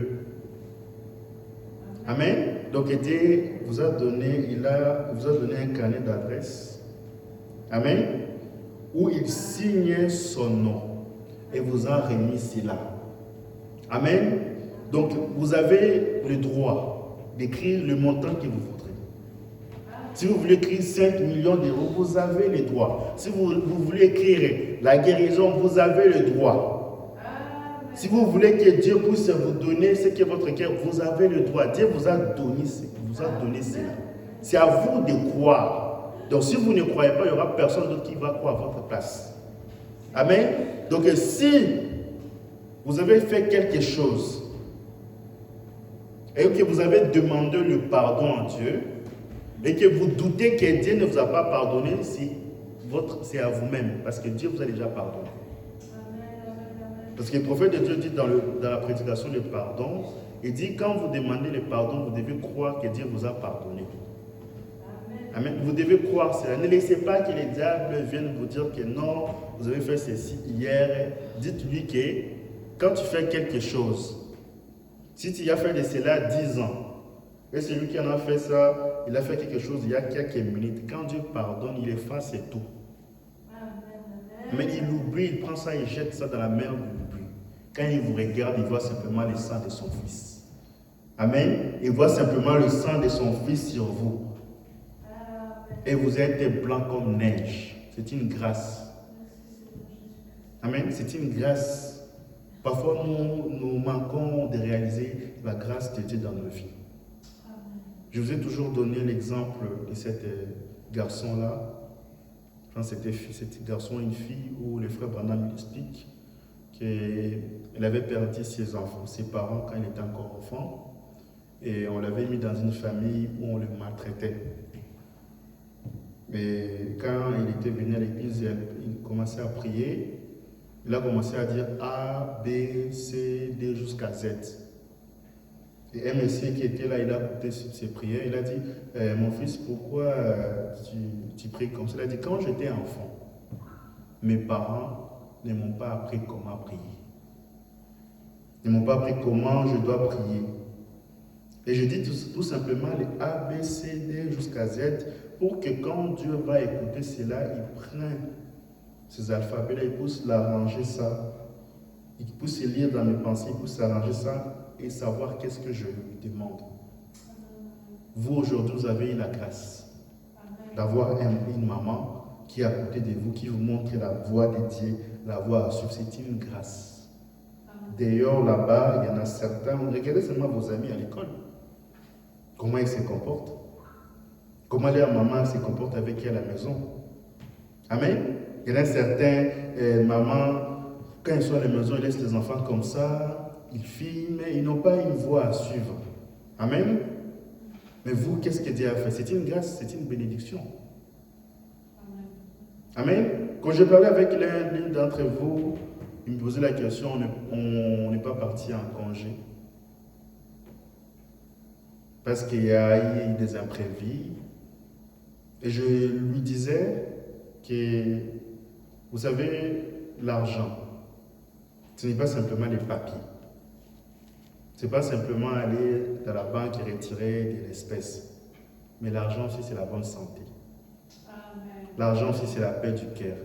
Amen. Donc Dieu vous a donné, vous a donné un carnet d'adresse. Amen. Où il signe son nom et vous a remis cela. Amen. Donc vous avez le droit d'écrire le montant que vous voudrez. Si vous voulez écrire 5 millions d'euros, vous avez le droit. Si vous voulez écrire la guérison, vous avez le droit. Si vous voulez que Dieu puisse vous donner ce qui est votre cœur, vous avez le droit. Dieu vous a donné cela. C'est à vous de croire. Donc si vous ne croyez pas, il n'y aura personne d'autre qui va croire à votre place. Amen. Donc si vous avez fait quelque chose et que vous avez demandé le pardon à Dieu et que vous doutez que Dieu ne vous a pas pardonné, c'est à vous-même parce que Dieu vous a déjà pardonné. Parce que le prophète de Dieu dit dans la prédication du pardon, il dit quand vous demandez le pardon, vous devez croire que Dieu vous a pardonné. Amen. Vous devez croire cela. Ne laissez pas que les diables viennent vous dire que non, vous avez fait ceci hier. Dites-lui que quand tu fais quelque chose, si tu as fait de cela 10 ans, et celui qui en a fait ça, il a fait quelque chose il y a quelques minutes. Quand Dieu pardonne, il efface tout. Mais il oublie, il prend ça et jette ça dans la mer de l'oubli. Quand il vous regarde, il voit simplement le sang de son fils. Amen. Il voit simplement le sang de son fils sur vous. Et vous êtes blanc comme neige. C'est une grâce. Amen. C'est une grâce. Parfois, nous manquons de réaliser la grâce de Dieu dans nos vies. Je vous ai toujours donné l'exemple de cet garçon-là. Quand c'était cet garçon et une fille où le frère Branham explique qu'elle avait perdu ses enfants, ses parents quand il était encore enfant. Et on l'avait mis dans une famille où on le maltraitait. Mais quand il était venu à l'église, il commençait à prier. Il a commencé à dire A, B, C, D jusqu'à Z. Et un monsieur qui était là, il a écouté ses prières. Il a dit mon fils, pourquoi tu pries comme ça? Il a dit quand j'étais enfant, mes parents ne m'ont pas appris comment prier. Ils ne m'ont pas appris comment je dois prier. Et je dis tout simplement les A, B, C, D jusqu'à Z pour que quand Dieu va écouter cela, il prenne ces alphabets-là, il puisse l'arranger ça. Il puisse se lire dans mes pensées, il puisse arranger ça et savoir qu'est-ce que je lui demande. Vous, aujourd'hui, vous avez eu la grâce d'avoir une maman qui est à côté de vous, qui vous montre la voie de Dieu, la voie à suivre. C'est une grâce. D'ailleurs, là-bas, il y en a certains, regardez seulement vos amis à l'école. Comment ils se comportent. Comment leur maman se comporte avec elle à la maison. Amen. Il y en a certains, mamans, quand ils sont à la maison, ils laissent les enfants comme ça, ils filment, ils n'ont pas une voie à suivre. Amen. Mais vous, qu'est-ce que Dieu a fait? C'est une grâce, c'est une bénédiction. Amen. Quand je parlais avec l'une d'entre vous, il me posait la question, on n'est pas parti en congé. Parce qu'il y a eu des imprévus. Et je lui disais que, vous savez, l'argent, ce n'est pas simplement les papiers. Ce n'est pas simplement aller dans la banque et retirer de l'espèce. Mais l'argent aussi, c'est la bonne santé. L'argent aussi, c'est la paix du cœur.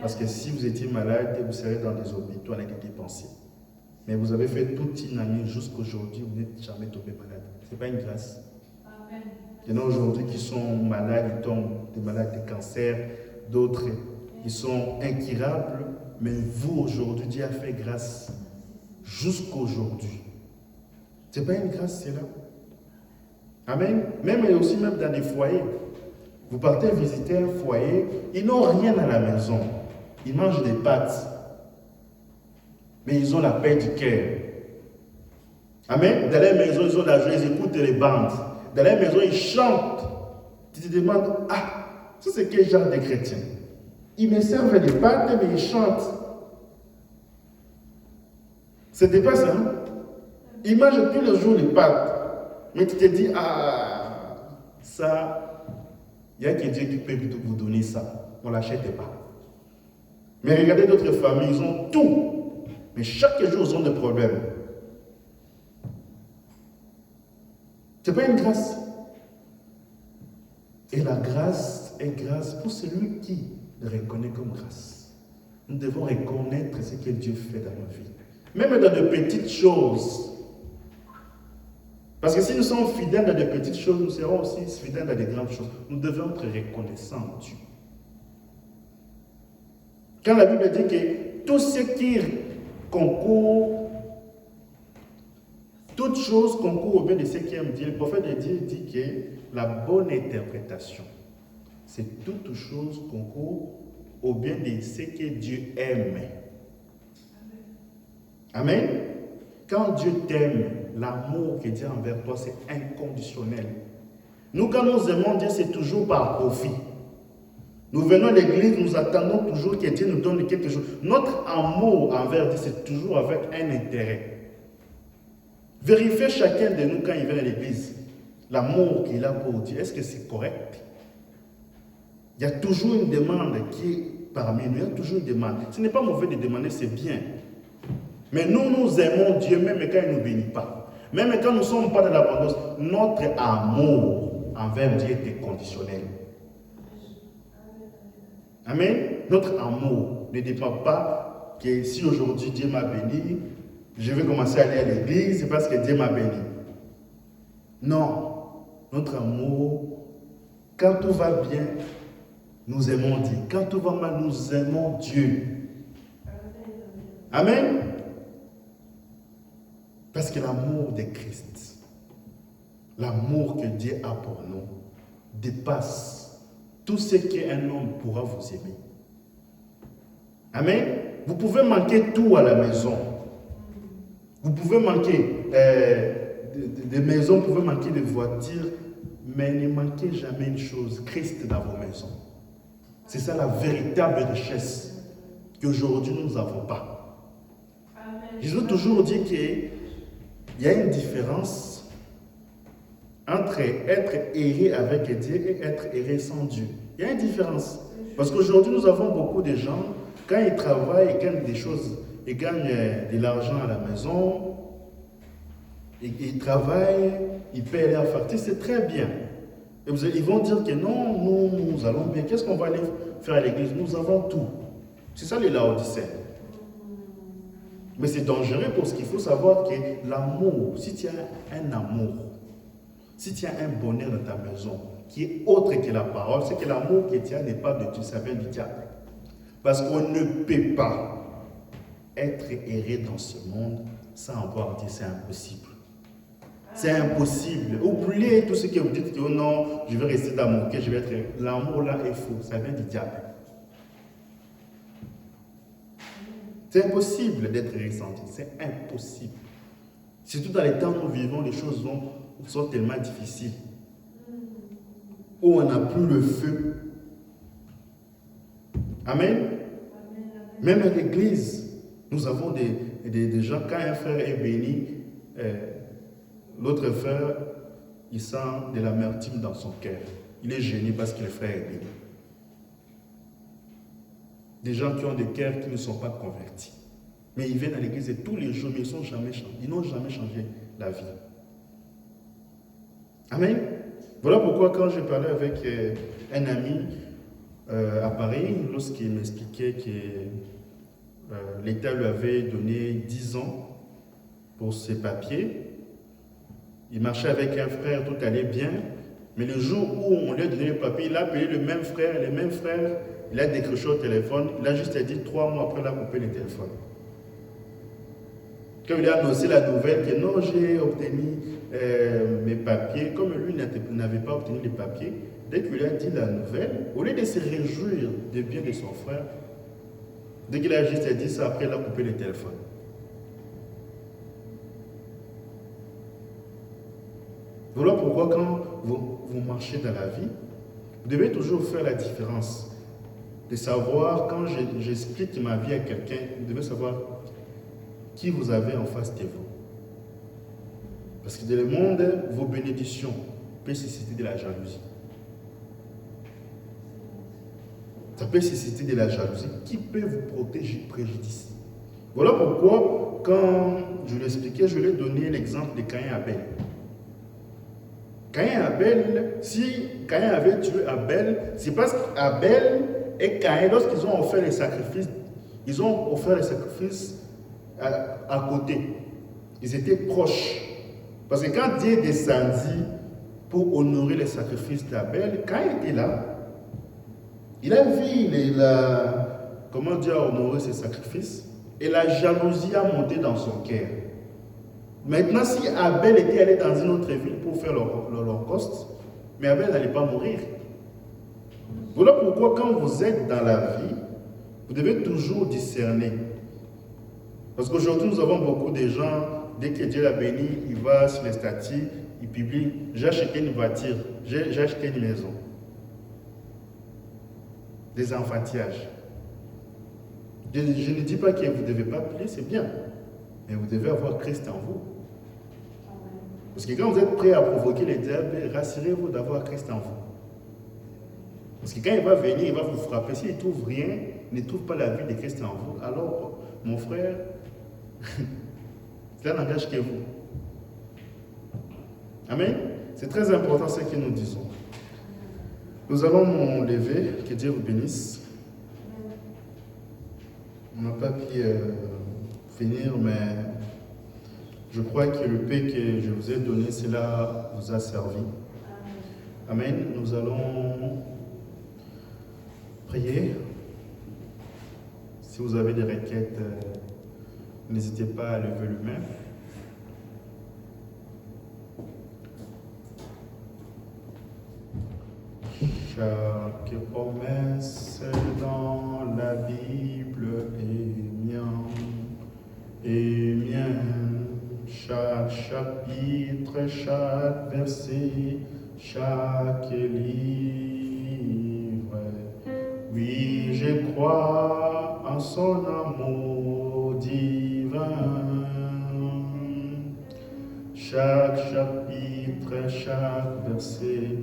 Parce que si vous étiez malade, vous serez dans des hôpitaux à les dépenser. Mais vous avez fait toute une année jusqu'à aujourd'hui, vous n'êtes jamais tombé malade. Ce n'est pas une grâce. Il y en a aujourd'hui qui sont malades, ils tombent des malades de cancer, d'autres, ils sont incurables, mais vous, aujourd'hui, Dieu a fait grâce jusqu'à aujourd'hui. Ce n'est pas une grâce, c'est là. Amen. Même dans des foyers. Vous partez visiter un foyer, ils n'ont rien à la maison. Ils mangent des pâtes. Mais ils ont la paix du cœur. Amen. Dans les maisons, ils ont la joie, ils écoutent les bandes. Dans les maisons, ils chantent. Tu te demandes, ça c'est quel genre de chrétien? Ils me servent des pâtes, mais ils chantent. C'était pas ça. Hein? Ils mangent tous les jours les pâtes. Mais tu te dis, ça, il y a que Dieu qui peut vous donner ça. On ne l'achète pas. Mais regardez d'autres familles, ils ont tout. Mais chaque jour, ils ont des problèmes. Ce n'est pas une grâce. Et la grâce est grâce pour celui qui le reconnaît comme grâce. Nous devons reconnaître ce que Dieu fait dans nos vies. Même dans de petites choses. Parce que si nous sommes fidèles dans de petites choses, nous serons aussi fidèles dans de grandes choses. Nous devons être reconnaissants en Dieu. Quand la Bible dit que tout ce qui concourt, toute chose concourt au bien de ce qui aime Dieu. Le prophète de Dieu dit que la bonne interprétation, c'est toute chose concourt au bien de ce que Dieu aime. Amen. Quand Dieu t'aime, l'amour que Dieu a envers toi, c'est inconditionnel. Nous, quand nous aimons Dieu, c'est toujours par profit. Nous venons à l'église, nous attendons toujours que Dieu nous donne quelque chose. Notre amour envers Dieu, c'est toujours avec un intérêt. Vérifiez chacun de nous quand il vient à l'église, l'amour qu'il a pour Dieu, est-ce que c'est correct? Il y a toujours une demande qui est parmi nous, il y a toujours une demande. Ce n'est pas mauvais de demander, c'est bien. Mais nous aimons Dieu même quand il ne nous bénit pas. Même quand nous ne sommes pas dans l'abondance, notre amour envers Dieu est conditionnel. Amen. Notre amour ne dépend pas que si aujourd'hui Dieu m'a béni, je vais commencer à aller à l'église, c'est parce que Dieu m'a béni. Non. Notre amour, quand tout va bien, nous aimons Dieu. Quand tout va mal, nous aimons Dieu. Amen. Parce que l'amour de Christ, l'amour que Dieu a pour nous, dépasse tout ce qu'un homme pourra vous aimer. Amen. Vous pouvez manquer tout à la maison. Vous pouvez manquer de maisons, vous pouvez manquer de voitures, mais ne manquez jamais une chose, Christ dans vos maisons. C'est ça la véritable richesse qu'aujourd'hui nous n'avons pas. Je veux toujours dire qu'il y a une différence entre être erré avec Dieu et être erré sans Dieu. Il y a une différence. Parce qu'aujourd'hui, nous avons beaucoup de gens, quand ils travaillent, ils gagnent des choses, ils gagnent de l'argent à la maison, ils travaillent, ils paient leurs factures, c'est très bien. Et ils vont dire que non, nous allons bien. Qu'est-ce qu'on va aller faire à l'église? Nous avons tout. C'est ça les Laodicéens. Mais c'est dangereux parce qu'il faut savoir que l'amour, si tu as un amour, si tu as un bonheur dans ta maison qui est autre que la parole, c'est que l'amour que tu as n'est pas de Dieu, ça vient du diable. Parce qu'on ne peut pas être erré dans ce monde sans avoir Dieu, c'est impossible. C'est impossible. Oubliez tout ce que vous dites que oh non, je vais rester dans mon cœur, je vais être. L'amour là est faux, ça vient du diable. C'est impossible d'être ressenti, c'est impossible. Surtout dans les temps où nous vivons, les choses sont tellement difficiles. Où on n'a plus le feu. Amen. Même à l'église, nous avons des gens, quand un frère est béni, l'autre frère, il sent de l'amertume dans son cœur. Il est gêné parce que le frère est béni. Des gens qui ont des cœurs qui ne sont pas convertis. Mais ils viennent à l'église et tous les jours, mais ils n'ont jamais changé la vie. Amen. Voilà pourquoi quand je parlais avec un ami à Paris, lorsqu'il m'expliquait que l'État lui avait donné 10 ans pour ses papiers, il marchait avec un frère, tout allait bien, mais le jour où on lui a donné le papier, il a appelé le même frère, il a décroché au téléphone, il a juste dit 3 mois après, il a coupé le téléphone. Quand il a annoncé la nouvelle que non, j'ai obtenu mes papiers, comme lui n'avait pas obtenu les papiers, dès qu'il a dit la nouvelle, au lieu de se réjouir des biens de son frère, dès qu'il a juste dit ça, après il a coupé le téléphone. Voilà pourquoi quand vous marchez dans la vie, vous devez toujours faire la différence. De savoir, quand j'explique ma vie à quelqu'un, vous devez savoir qui vous avez en face de vous. Parce que dans le monde, vos bénédictions peuvent susciter de la jalousie. Ça peut susciter de la jalousie qui peut vous protéger préjudice. Voilà pourquoi, quand je l'expliquais, je lui ai donné l'exemple de Caïn et Abel. Caïn et Abel, si Caïn avait tué Abel, c'est parce qu'Abel et Caïn, lorsqu'ils ont offert les sacrifices, ils ont offert les sacrifices à côté. Ils étaient proches. Parce que quand Dieu descendit pour honorer les sacrifices d'Abel, Caïn était là. Il a vu comment Dieu a honoré ses sacrifices. Et la jalousie a monté dans son cœur. Maintenant, si Abel était allé dans une autre ville pour faire l'Holocauste, mais Abel n'allait pas mourir. Voilà pourquoi quand vous êtes dans la vie, vous devez toujours discerner. Parce qu'aujourd'hui, nous avons beaucoup de gens, dès que Dieu l'a béni, il va sur les statuts, il publie, j'ai acheté une voiture, j'ai acheté une maison. Des enfantillages. Je ne dis pas que vous ne devez pas prier, c'est bien. Mais vous devez avoir Christ en vous. Parce que quand vous êtes prêt à provoquer les diables, rassurez-vous d'avoir Christ en vous. Parce que quand il va venir, il va vous frapper. S'il ne trouve rien, il ne trouve pas la vie de Christ en vous, alors, mon frère, cela n'engage que vous. Amen. C'est très important ce que nous disons. Nous allons nous lever, que Dieu vous bénisse. On n'a pas pu finir, mais je crois que le paix que je vous ai donné, cela vous a servi. Amen. Nous allons prier. Si vous avez des requêtes, n'hésitez pas à lever le main. Chaque promesse dans la Bible est mienne. Chaque chapitre, chaque verset, chaque livre. Oui, je crois en son amour divin. Chaque chapitre, chaque verset,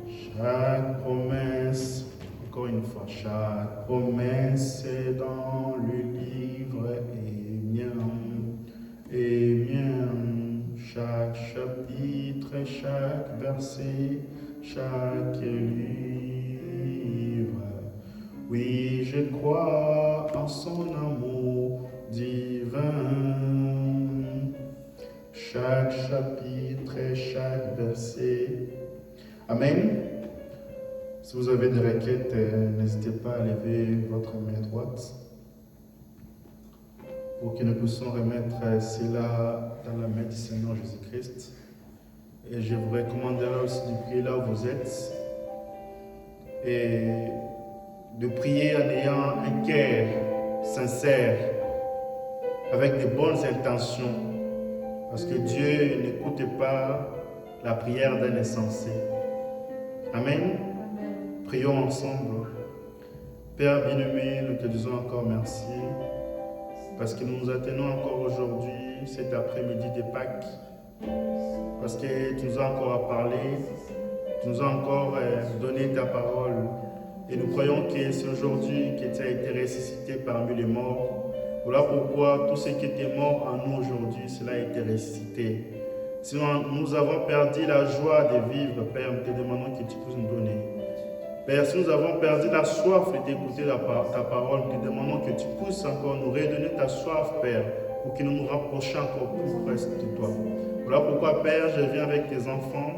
chaque promesse, encore une fois, chaque promesse dans le livre est mienne. Chaque chapitre, chaque verset, chaque livre. Oui, je crois en son amour divin. Chaque chapitre, chaque verset. Amen. Si vous avez des requêtes, n'hésitez pas à lever votre main droite pour que nous puissions remettre cela dans la main du Seigneur Jésus-Christ. Et je vous recommande alors aussi de prier là où vous êtes et de prier en ayant un cœur sincère, avec de bonnes intentions, parce que Dieu n'écoute pas la prière d'un insensé. Amen. Prions ensemble. Père bien-aimé, nous te disons encore merci parce que nous nous atteignons encore aujourd'hui, cet après-midi de Pâques, parce que tu nous as encore parlé, tu nous as encore donné ta parole et nous croyons que c'est aujourd'hui que tu as été ressuscité parmi les morts. Voilà pourquoi tout ce qui était mort en nous aujourd'hui, cela a été ressuscité. Sinon, nous avons perdu la joie de vivre, Père, nous te demandons que tu puisses nous donner. Père, si nous avons perdu la soif d'écouter ta parole, nous te demandons que tu puisses encore nous redonner ta soif, Père, pour que nous nous rapprochions encore plus près de toi. Voilà pourquoi, Père, je viens avec tes enfants,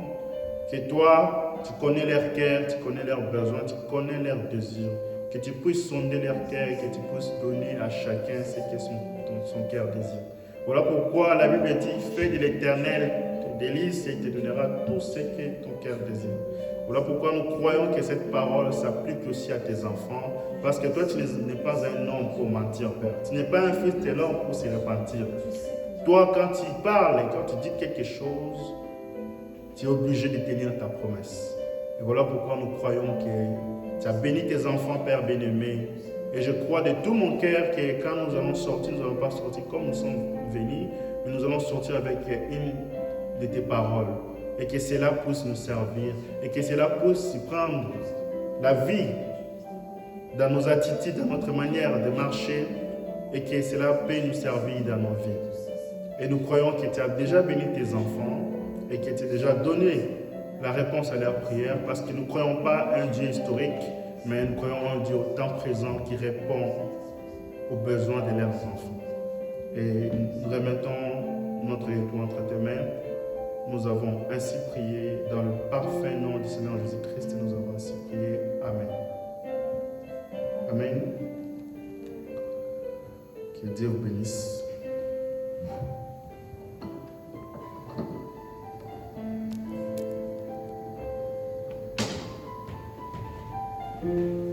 que toi, tu connais leur cœur, tu connais leurs besoins, tu connais leurs désirs, que tu puisses sonder leur cœur et que tu puisses donner à chacun ce que son cœur désire. Voilà pourquoi la Bible dit, fais de l'Éternel ton délice et il te donnera tout ce que ton cœur désire. Voilà pourquoi nous croyons que cette parole s'applique aussi à tes enfants, parce que toi, tu n'es pas un homme pour mentir, Père. Tu n'es pas un fils de l'homme pour se repentir. Toi, quand tu parles et quand tu dis quelque chose, tu es obligé de tenir ta promesse. Et voilà pourquoi nous croyons que tu as béni tes enfants, Père bien-aimé. Et je crois de tout mon cœur que quand nous allons sortir, nous n'allons pas sortir comme nous sommes venus, mais nous allons sortir avec une de tes paroles. Et que cela puisse nous servir. Et que cela puisse prendre la vie dans nos attitudes, dans notre manière de marcher. Et que cela peut nous servir dans nos vies. Et nous croyons que tu as déjà béni tes enfants et que tu as déjà donné la réponse à leurs prières, parce que nous ne croyons pas à un Dieu historique, mais nous croyons à un Dieu au temps présent qui répond aux besoins de leurs enfants. Et nous remettons notre étoile entre tes mains. Nous avons ainsi prié dans le parfait nom du Seigneur Jésus-Christ. Nous avons ainsi prié. Amen. Amen. Que Dieu vous bénisse. Amen.